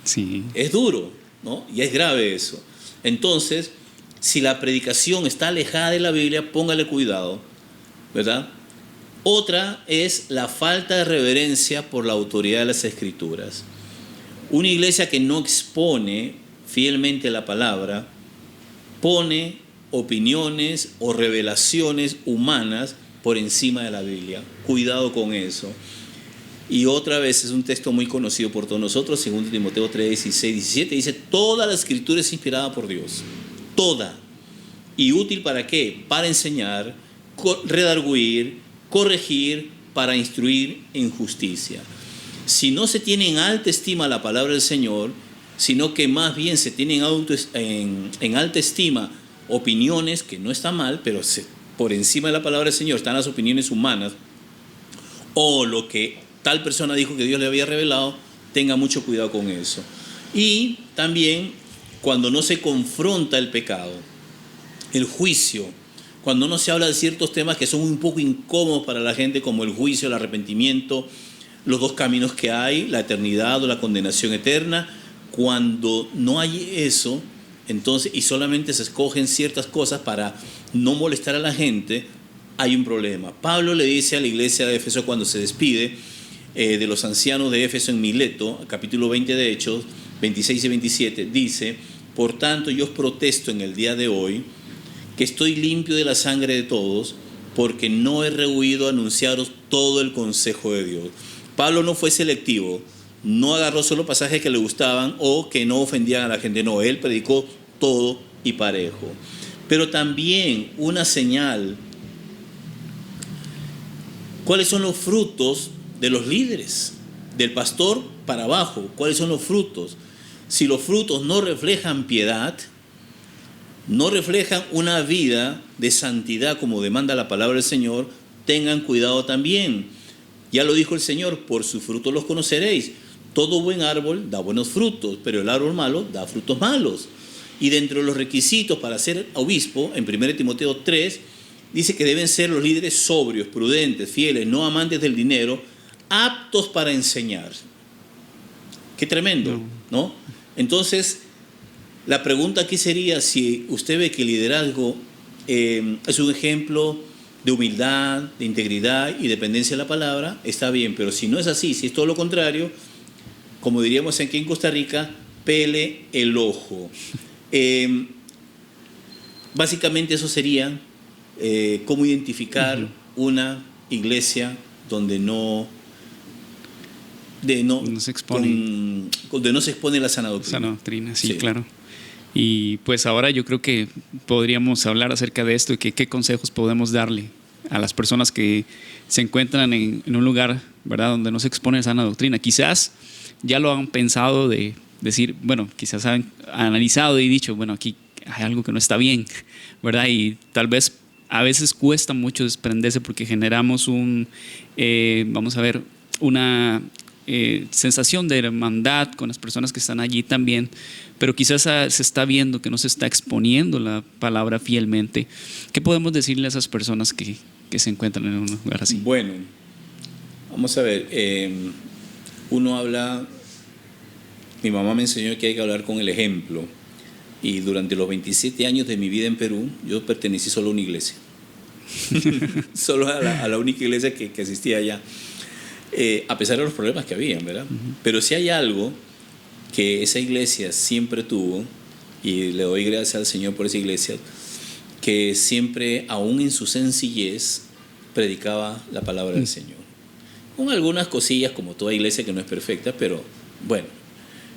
Sí. Es duro, ¿no? Y es grave eso. Entonces, si la predicación está alejada de la Biblia, póngale cuidado, ¿verdad? Otra es la falta de reverencia por la autoridad de las Escrituras. Una iglesia que no expone fielmente la palabra, pone opiniones o revelaciones humanas por encima de la Biblia. Cuidado con eso. Y otra vez es un texto muy conocido por todos nosotros, 2 Timoteo 3, 16, 17, dice, toda la Escritura es inspirada por Dios, toda. ¿Y útil para qué? Para enseñar, redarguir, corregir, para instruir en justicia. Si no se tiene en alta estima la palabra del Señor, sino que más bien se tiene en alta estima opiniones, que no está mal, pero por encima de la palabra del Señor están las opiniones humanas, o lo que tal persona dijo que Dios le había revelado, tenga mucho cuidado con eso. Y también cuando no se confronta el pecado, el juicio, cuando no se habla de ciertos temas que son un poco incómodos para la gente, como el juicio, el arrepentimiento, los dos caminos que hay, la eternidad o la condenación eterna, cuando no hay eso, entonces, y solamente se escogen ciertas cosas para no molestar a la gente, hay un problema. Pablo le dice a la iglesia de Éfeso cuando se despide de los ancianos de Éfeso en Mileto, capítulo 20 de Hechos, 26 y 27, dice, por tanto yo os protesto en el día de hoy que estoy limpio de la sangre de todos, porque no he rehuido anunciaros todo el consejo de Dios. Pablo no fue selectivo, no agarró solo pasajes que le gustaban o que no ofendían a la gente, no, él predicó todo y parejo. Pero también una señal, ¿cuáles son los frutos de los líderes? Del pastor para abajo, ¿cuáles son los frutos? Si los frutos no reflejan piedad, no reflejan una vida de santidad como demanda la palabra del Señor, tengan cuidado también. Ya lo dijo el Señor, por sus frutos los conoceréis. Todo buen árbol da buenos frutos, pero el árbol malo da frutos malos. Y dentro de los requisitos para ser obispo, en 1 Timoteo 3, dice que deben ser los líderes sobrios, prudentes, fieles, no amantes del dinero, aptos para enseñar. Qué tremendo, ¿no? Entonces, la pregunta aquí sería, si usted ve que el liderazgo es un ejemplo de humildad, de integridad y dependencia de la palabra, está bien, pero si no es así, si es todo lo contrario, como diríamos aquí en Costa Rica, pele el ojo. Básicamente eso sería cómo identificar una iglesia donde no se expone la sana doctrina. Sana doctrina, sí, claro. Y pues ahora yo creo que podríamos hablar acerca de esto y qué consejos podemos darle a las personas que se encuentran en un lugar, ¿verdad?, donde no se expone sana doctrina. Quizás ya lo han pensado de decir, bueno, quizás han analizado y dicho, bueno, aquí hay algo que no está bien, ¿verdad? Y tal vez a veces cuesta mucho desprenderse porque generamos una sensación de hermandad con las personas que están allí también, pero quizás se está viendo que no se está exponiendo la palabra fielmente. ¿Qué podemos decirle a esas personas que se encuentran en un lugar así? Bueno, vamos a ver, uno habla, mi mamá me enseñó que hay que hablar con el ejemplo, y durante los 27 años de mi vida en Perú, yo pertenecí solo a una iglesia, solo a la única iglesia que existía allá. A pesar de los problemas que habían, ¿verdad? Pero si hay algo que esa iglesia siempre tuvo, y le doy gracias al Señor por esa iglesia, que siempre, aún en su sencillez, predicaba la palabra del Señor. Con algunas cosillas, como toda iglesia que no es perfecta, pero bueno,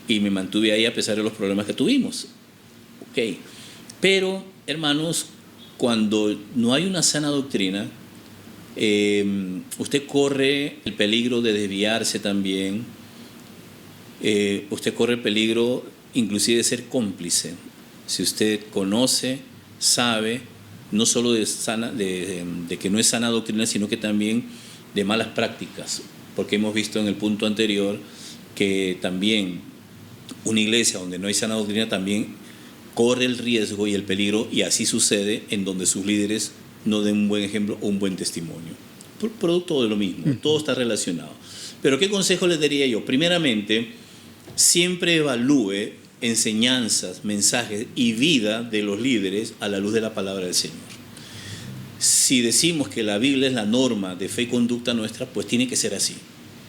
y me mantuve ahí a pesar de los problemas que tuvimos. Ok. Pero, hermanos, cuando no hay una sana doctrina, usted corre el peligro de desviarse también, usted corre el peligro inclusive de ser cómplice. Si usted conoce, sabe, no solo de que no es sana doctrina, sino que también de malas prácticas, porque hemos visto en el punto anterior que también una iglesia donde no hay sana doctrina también corre el riesgo y el peligro, y así sucede en donde sus líderes no den un buen ejemplo o un buen testimonio. Producto de lo mismo, todo está relacionado. Pero ¿qué consejo les daría yo? Primeramente, siempre evalúe enseñanzas, mensajes y vida de los líderes a la luz de la palabra del Señor. Si decimos que la Biblia es la norma de fe y conducta nuestra, pues tiene que ser así,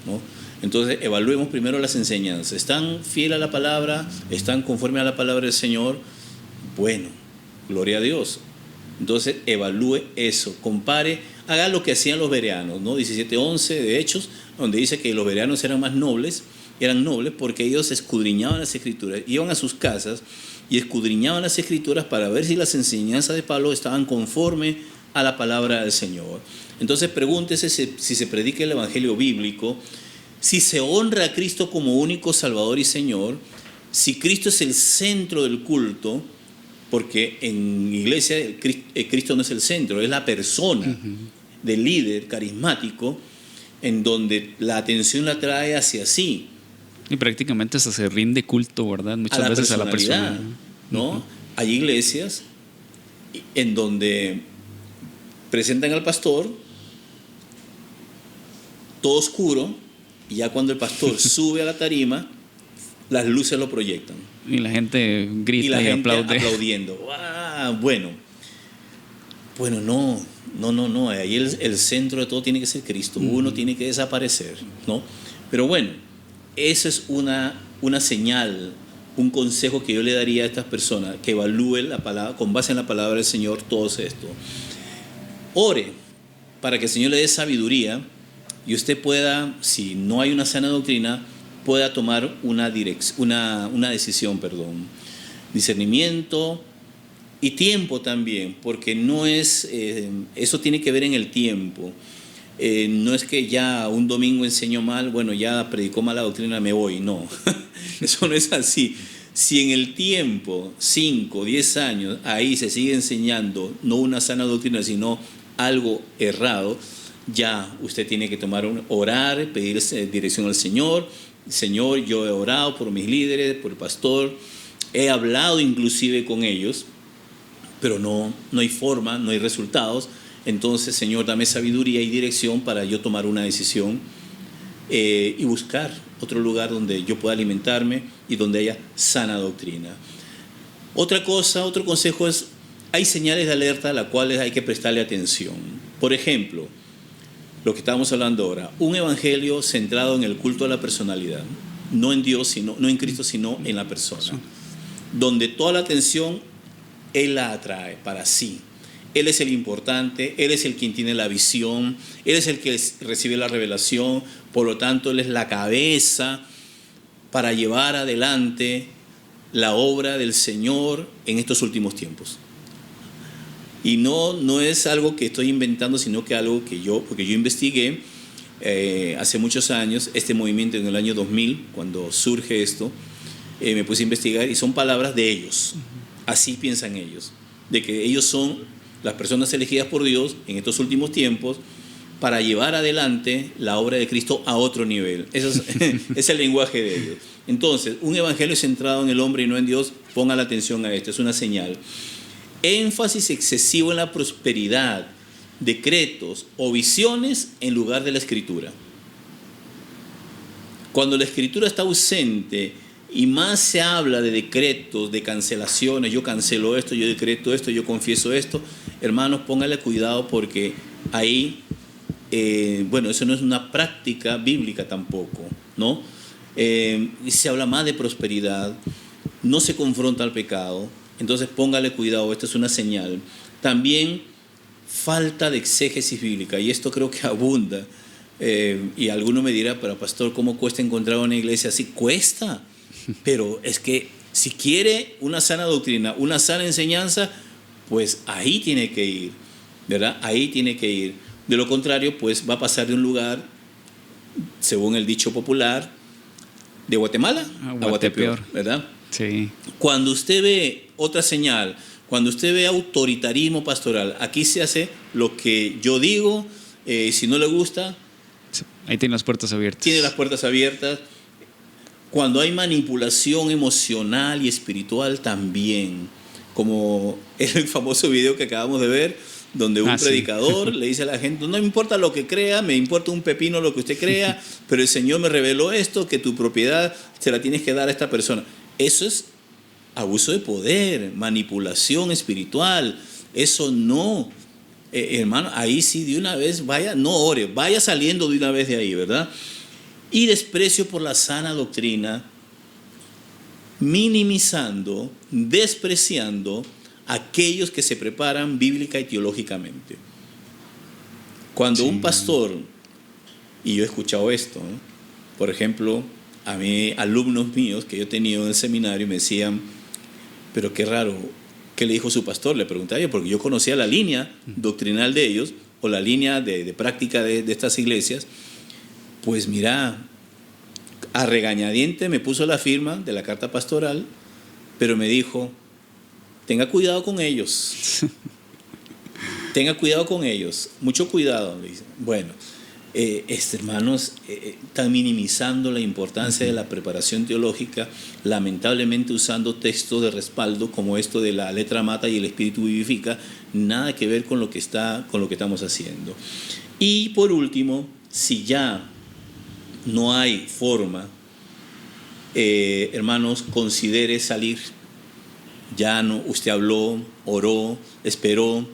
¿no? Entonces evaluemos primero las enseñanzas. ¿Están fieles a la palabra? ¿Están conforme a la palabra del Señor? Bueno, gloria a Dios. Entonces evalúe eso, compare, haga lo que hacían los bereanos, ¿no? 17:11 de Hechos, donde dice que los bereanos eran nobles porque ellos escudriñaban las escrituras, iban a sus casas y escudriñaban las escrituras para ver si las enseñanzas de Pablo estaban conforme a la palabra del Señor. Entonces pregúntese si se predica el evangelio bíblico, si se honra a Cristo como único Salvador y Señor, si Cristo es el centro del culto, porque en iglesia Cristo no es el centro, es la persona del líder carismático, en donde la atención la trae hacia sí. Y prácticamente hasta se rinde culto, ¿verdad? Muchas veces a la persona, ¿no? Hay iglesias en donde presentan al pastor todo oscuro, y ya cuando el pastor sube a la tarima, las luces lo proyectan. Y la gente grita y, la gente aplaude. Aplaudiendo. ¡Wow! Bueno, no. Ahí el centro de todo tiene que ser Cristo. Uno tiene que desaparecer, ¿no? Pero bueno, esa es una señal, un consejo que yo le daría a estas personas, que evalúen la palabra, con base en la palabra del Señor, todo esto. Ore para que el Señor le dé sabiduría y usted pueda, si no hay una sana doctrina, pueda tomar una decisión, discernimiento y tiempo también, porque no es, eso tiene que ver en el tiempo. No es que ya un domingo enseñó mal, bueno, ya predicó mala doctrina, me voy. No, eso no es así. Si en el tiempo, 5, 10 años, ahí se sigue enseñando no una sana doctrina, sino algo errado, ya usted tiene que orar, pedir dirección al Señor. Señor, yo he orado por mis líderes, por el pastor, he hablado inclusive con ellos, pero no hay forma, no hay resultados. Entonces, Señor, dame sabiduría y dirección para yo tomar una decisión y buscar otro lugar donde yo pueda alimentarme y donde haya sana doctrina. Otra cosa, otro consejo es, hay señales de alerta a las cuales hay que prestarle atención. Por ejemplo, lo que estábamos hablando ahora, un evangelio centrado en el culto a la personalidad, no en Dios, no en Cristo, sino en la persona, donde toda la atención Él la atrae para sí. Él es el importante, Él es el quien tiene la visión, Él es el que recibe la revelación, por lo tanto Él es la cabeza para llevar adelante la obra del Señor en estos últimos tiempos. Y no es algo que estoy inventando, sino que algo porque yo investigué hace muchos años, este movimiento en el año 2000, cuando surge esto, me puse a investigar y son palabras de ellos, así piensan ellos, de que ellos son las personas elegidas por Dios en estos últimos tiempos para llevar adelante la obra de Cristo a otro nivel. Eso es el lenguaje de ellos. Entonces, un evangelio centrado en el hombre y no en Dios, ponga la atención a esto, es una señal. Énfasis excesivo en la prosperidad, decretos o visiones en lugar de la escritura. Cuando la escritura está ausente y más se habla de decretos, de cancelaciones, yo cancelo esto, yo decreto esto, yo confieso esto, hermanos, póngale cuidado porque ahí, eso no es una práctica bíblica tampoco, ¿no? Se habla más de prosperidad, no se confronta al pecado. Entonces póngale cuidado, esta es una señal. También falta de exégesis bíblica, y esto creo que abunda. Y alguno me dirá, pero pastor, ¿cómo cuesta encontrar una iglesia así? Cuesta, pero es que Si quiere una sana doctrina, una sana enseñanza, pues ahí tiene que ir, ¿verdad? Ahí tiene que ir. De lo contrario, pues va a pasar de un lugar, según el dicho popular, de Guatemala a Guatepeor, ¿verdad? Sí. Cuando usted ve otra señal, cuando usted ve autoritarismo pastoral, aquí se hace lo que yo digo, si no le gusta, Ahí tiene las puertas abiertas. tiene las puertas abiertas. Cuando hay manipulación emocional y espiritual también, como el famoso video que acabamos de ver, donde un predicador le dice a la gente, no me importa lo que crea, me importa un pepino lo que usted crea, pero el Señor me reveló esto, que tu propiedad se la tienes que dar a esta persona. Eso es abuso de poder, manipulación espiritual. Eso no, hermano, ahí sí de una vez vaya, no ore, vaya saliendo de una vez de ahí, ¿verdad? Y desprecio por la sana doctrina, minimizando, despreciando a aquellos que se preparan bíblica y teológicamente. Cuando un pastor, y yo he escuchado esto, ¿no? Por ejemplo, a mí, alumnos míos que yo he tenido en el seminario me decían, pero qué raro, ¿qué le dijo su pastor? Le preguntaba yo, porque yo conocía la línea doctrinal de ellos, o la línea de práctica de estas iglesias. Pues mira, a regañadiente me puso la firma de la carta pastoral, pero me dijo, tenga cuidado con ellos. Tenga cuidado con ellos, mucho cuidado. Bueno, hermanos, están minimizando la importancia de la preparación teológica, lamentablemente usando textos de respaldo como esto de la letra mata y el espíritu vivifica, nada que ver con lo que estamos haciendo. Y por último, si ya no hay forma, hermanos, considere salir. Ya no, usted habló, oró, esperó,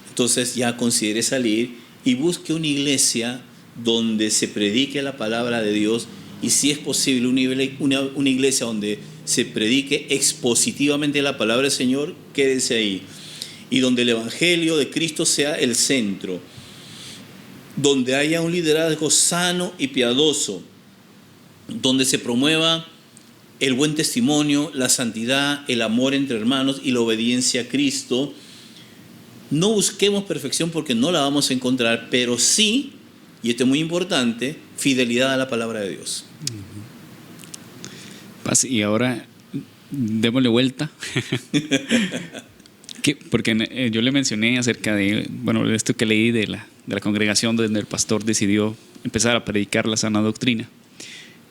entonces ya considere salir y busque una iglesia donde se predique la palabra de Dios, y si es posible una iglesia donde se predique expositivamente la palabra del Señor, quédese ahí, y donde el evangelio de Cristo sea el centro, donde haya un liderazgo sano y piadoso, donde se promueva el buen testimonio, la santidad, el amor entre hermanos y la obediencia a Cristo. No busquemos perfección porque no la vamos a encontrar, pero sí, y esto es muy importante, fidelidad a la palabra de Dios. Y ahora démosle vuelta. Porque yo le mencioné acerca de esto que leí de la congregación donde el pastor decidió empezar a predicar la sana doctrina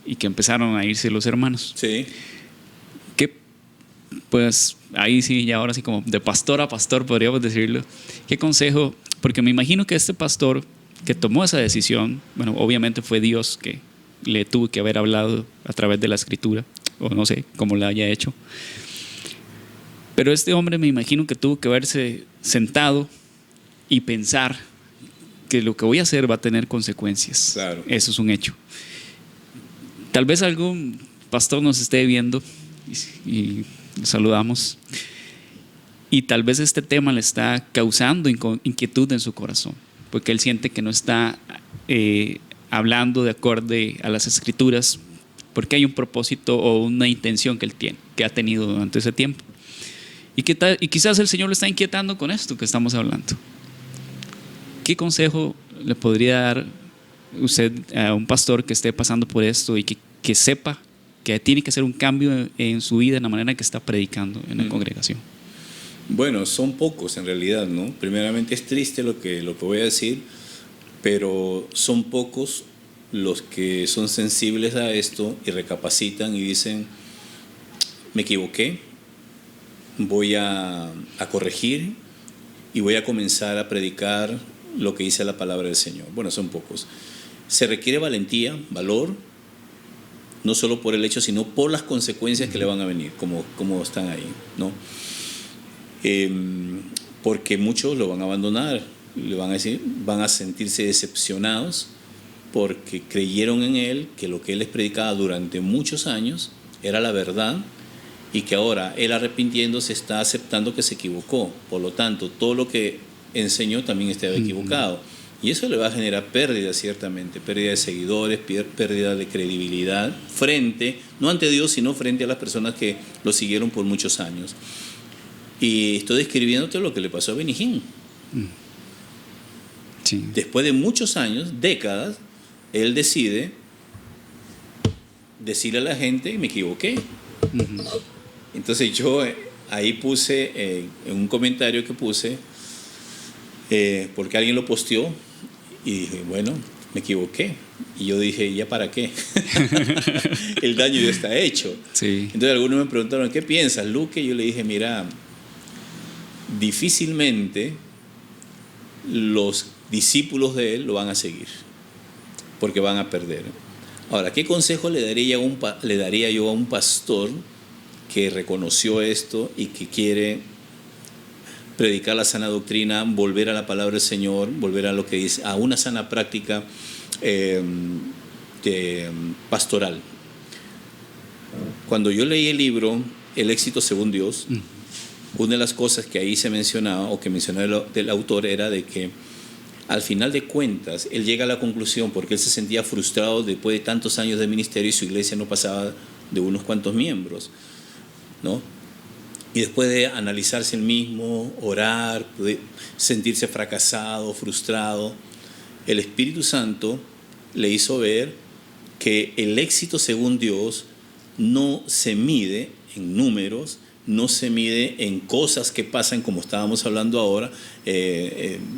y que empezaron a irse los hermanos. Sí. Que pues ahí sí, y ahora sí como de pastor a pastor podríamos decirlo. ¿Qué consejo? Porque me imagino que este pastor que tomó esa decisión, bueno, obviamente fue Dios que le tuvo que haber hablado a través de la escritura, o no sé cómo la haya hecho. Pero este hombre me imagino que tuvo que haberse sentado y pensar que lo que voy a hacer va a tener consecuencias. Claro. Eso es un hecho. Tal vez algún pastor nos esté viendo y saludamos, y tal vez este tema le está causando inquietud en su corazón, porque él siente que no está hablando de acorde a las escrituras, porque hay un propósito o una intención que él tiene, que ha tenido durante ese tiempo. Y quizás el Señor le está inquietando con esto que estamos hablando. ¿Qué consejo le podría dar usted a un pastor que esté pasando por esto y que sepa que tiene que hacer un cambio en su vida, en la manera en que está predicando en la congregación? Bueno, son pocos en realidad, ¿no? Primeramente es triste lo que voy a decir, pero son pocos los que son sensibles a esto y recapacitan y dicen, me equivoqué, voy a corregir y voy a comenzar a predicar lo que dice la palabra del Señor. Bueno, son pocos. Se requiere valentía, valor, no solo por el hecho, sino por las consecuencias que le van a venir, como están ahí, ¿no? Porque muchos lo van a abandonar, le van a decir, van a sentirse decepcionados porque creyeron en él, que lo que él les predicaba durante muchos años era la verdad, y que ahora él, arrepintiéndose, está aceptando que se equivocó. Por lo tanto, todo lo que enseñó también estaba equivocado. Y eso le va a generar pérdida, ciertamente, pérdida de seguidores, pérdida de credibilidad frente, no ante Dios, sino frente a las personas que lo siguieron por muchos años. Y estoy describiéndote lo que le pasó a Benny Hinn. Sí. Después de muchos años, décadas, él decide decirle a la gente, me equivoqué. Entonces yo ahí puse, en un comentario que puse, porque alguien lo posteó, y dije, bueno, me equivoqué. Y yo dije, ¿ya para qué? El daño ya está hecho. Sí. Entonces algunos me preguntaron, ¿qué piensas, Luque? Y yo le dije, mira, difícilmente los discípulos de él lo van a seguir, porque van a perder. Ahora, ¿qué consejo le daría yo a un pastor que reconoció esto y que quiere predicar la sana doctrina, volver a la palabra del Señor, volver a lo que dice, a una sana práctica pastoral? Cuando yo leí el libro El éxito según Dios, una de las cosas que ahí se mencionaba, o que mencionaba del autor, era de que al final de cuentas él llega a la conclusión, porque él se sentía frustrado después de tantos años de ministerio y su iglesia no pasaba de unos cuantos miembros, ¿no? Y después de analizarse él mismo, orar, sentirse fracasado, frustrado, el Espíritu Santo le hizo ver que el éxito según Dios no se mide en números, no se mide en cosas que pasan, como estábamos hablando ahora,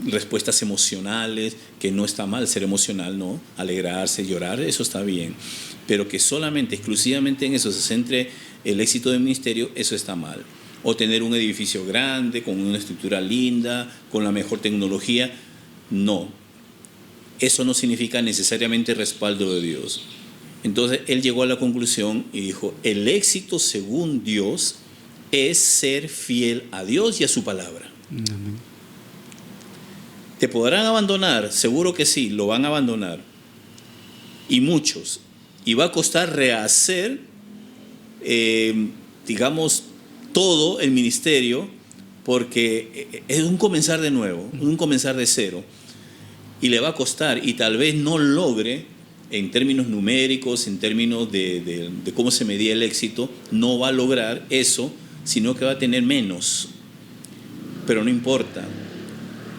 respuestas emocionales, que no está mal ser emocional, ¿no? Alegrarse, llorar, eso está bien, pero que solamente, exclusivamente en eso se centre el éxito del ministerio, eso está mal. O tener un edificio grande, con una estructura linda, con la mejor tecnología, no. Eso no significa necesariamente respaldo de Dios. Entonces él llegó a la conclusión y dijo, el éxito según Dios es ser fiel a Dios y a su palabra. Amén. ¿Te podrán abandonar? Seguro que sí, lo van a abandonar. Y muchos. Y va a costar rehacer, digamos, todo el ministerio, porque es un comenzar de nuevo, un comenzar de cero. Y le va a costar, y tal vez no logre, en términos numéricos, en términos de cómo se medía el éxito, no va a lograr eso, sino que va a tener menos. Pero no importa.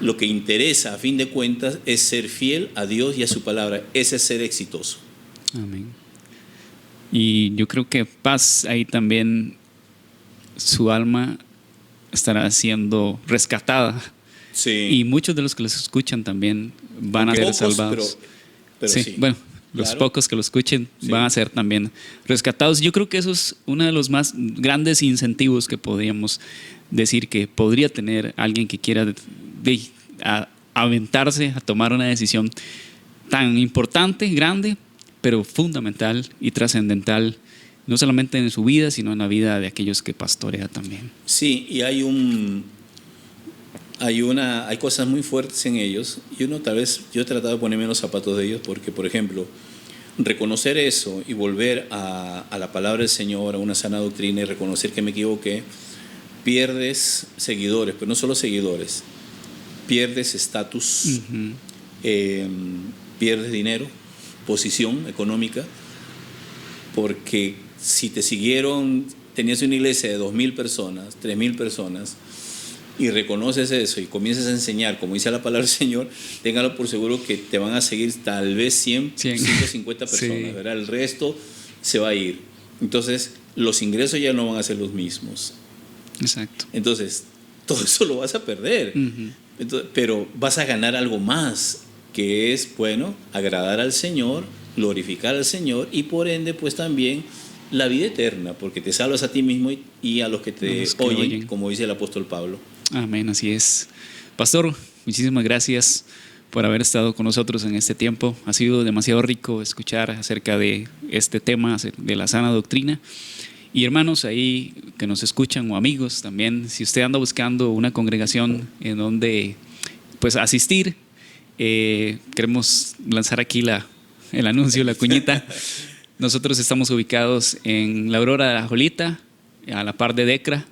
Lo que interesa, a fin de cuentas, es ser fiel a Dios y a su palabra. Ese es ser exitoso. Amén. Y yo creo que Paz ahí también, su alma estará siendo rescatada. Sí. Y muchos de los que los escuchan también van a ser salvados. Pero sí, bueno, los pocos que lo escuchen van a ser también rescatados. Yo creo que eso es uno de los más grandes incentivos que podríamos decir que podría tener alguien que quiera aventarse a tomar una decisión tan importante, grande, pero fundamental y trascendental, no solamente en su vida, sino en la vida de aquellos que pastorea también. Sí, y hay cosas muy fuertes en ellos, y yo he tratado de ponerme en los zapatos de ellos, porque, por ejemplo, reconocer eso y volver a la palabra del Señor, a una sana doctrina, y reconocer que me equivoqué, pierdes seguidores, pero no solo seguidores, pierdes estatus, pierdes dinero, posición económica, porque si te siguieron, tenías una iglesia de 2,000 personas, 3,000 personas, y reconoces eso y comienzas a enseñar, como dice la palabra del Señor, téngalo por seguro que te van a seguir tal vez 100. 150 personas, sí. ¿Verdad? El resto se va a ir. Entonces, los ingresos ya no van a ser los mismos. Exacto. Entonces, todo eso lo vas a perder. Entonces, pero vas a ganar algo más, que es, bueno, agradar al Señor, glorificar al Señor, y por ende, pues también la vida eterna, porque te salvas a ti mismo y a los que te oyen, como dice el apóstol Pablo. Amén, así es. Pastor, muchísimas gracias por haber estado con nosotros en este tiempo. Ha sido demasiado rico escuchar acerca de este tema, de la sana doctrina. Y hermanos ahí que nos escuchan, o amigos también, si usted anda buscando una congregación en donde pues asistir, queremos lanzar aquí el anuncio, la cuñita. Nosotros estamos ubicados en la Aurora de la Jolita, a la par de Decra.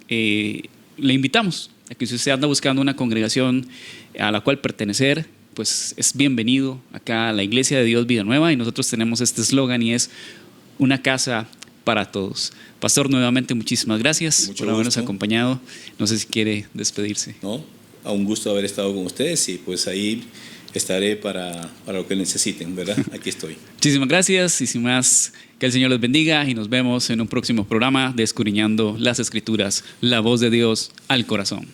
Le invitamos a que si usted anda buscando una congregación a la cual pertenecer, pues es bienvenido acá a la Iglesia de Dios Vida Nueva, y nosotros tenemos este eslogan y es una casa para todos. Pastor, nuevamente muchísimas gracias Mucho por habernos gusto. acompañado. No sé si quiere despedirse. ¿No? A un gusto haber estado con ustedes y pues ahí estaré para lo que necesiten, ¿verdad? Aquí estoy. Muchísimas gracias y sin más, que el Señor les bendiga y nos vemos en un próximo programa de Escudriñando las Escrituras, la voz de Dios al corazón.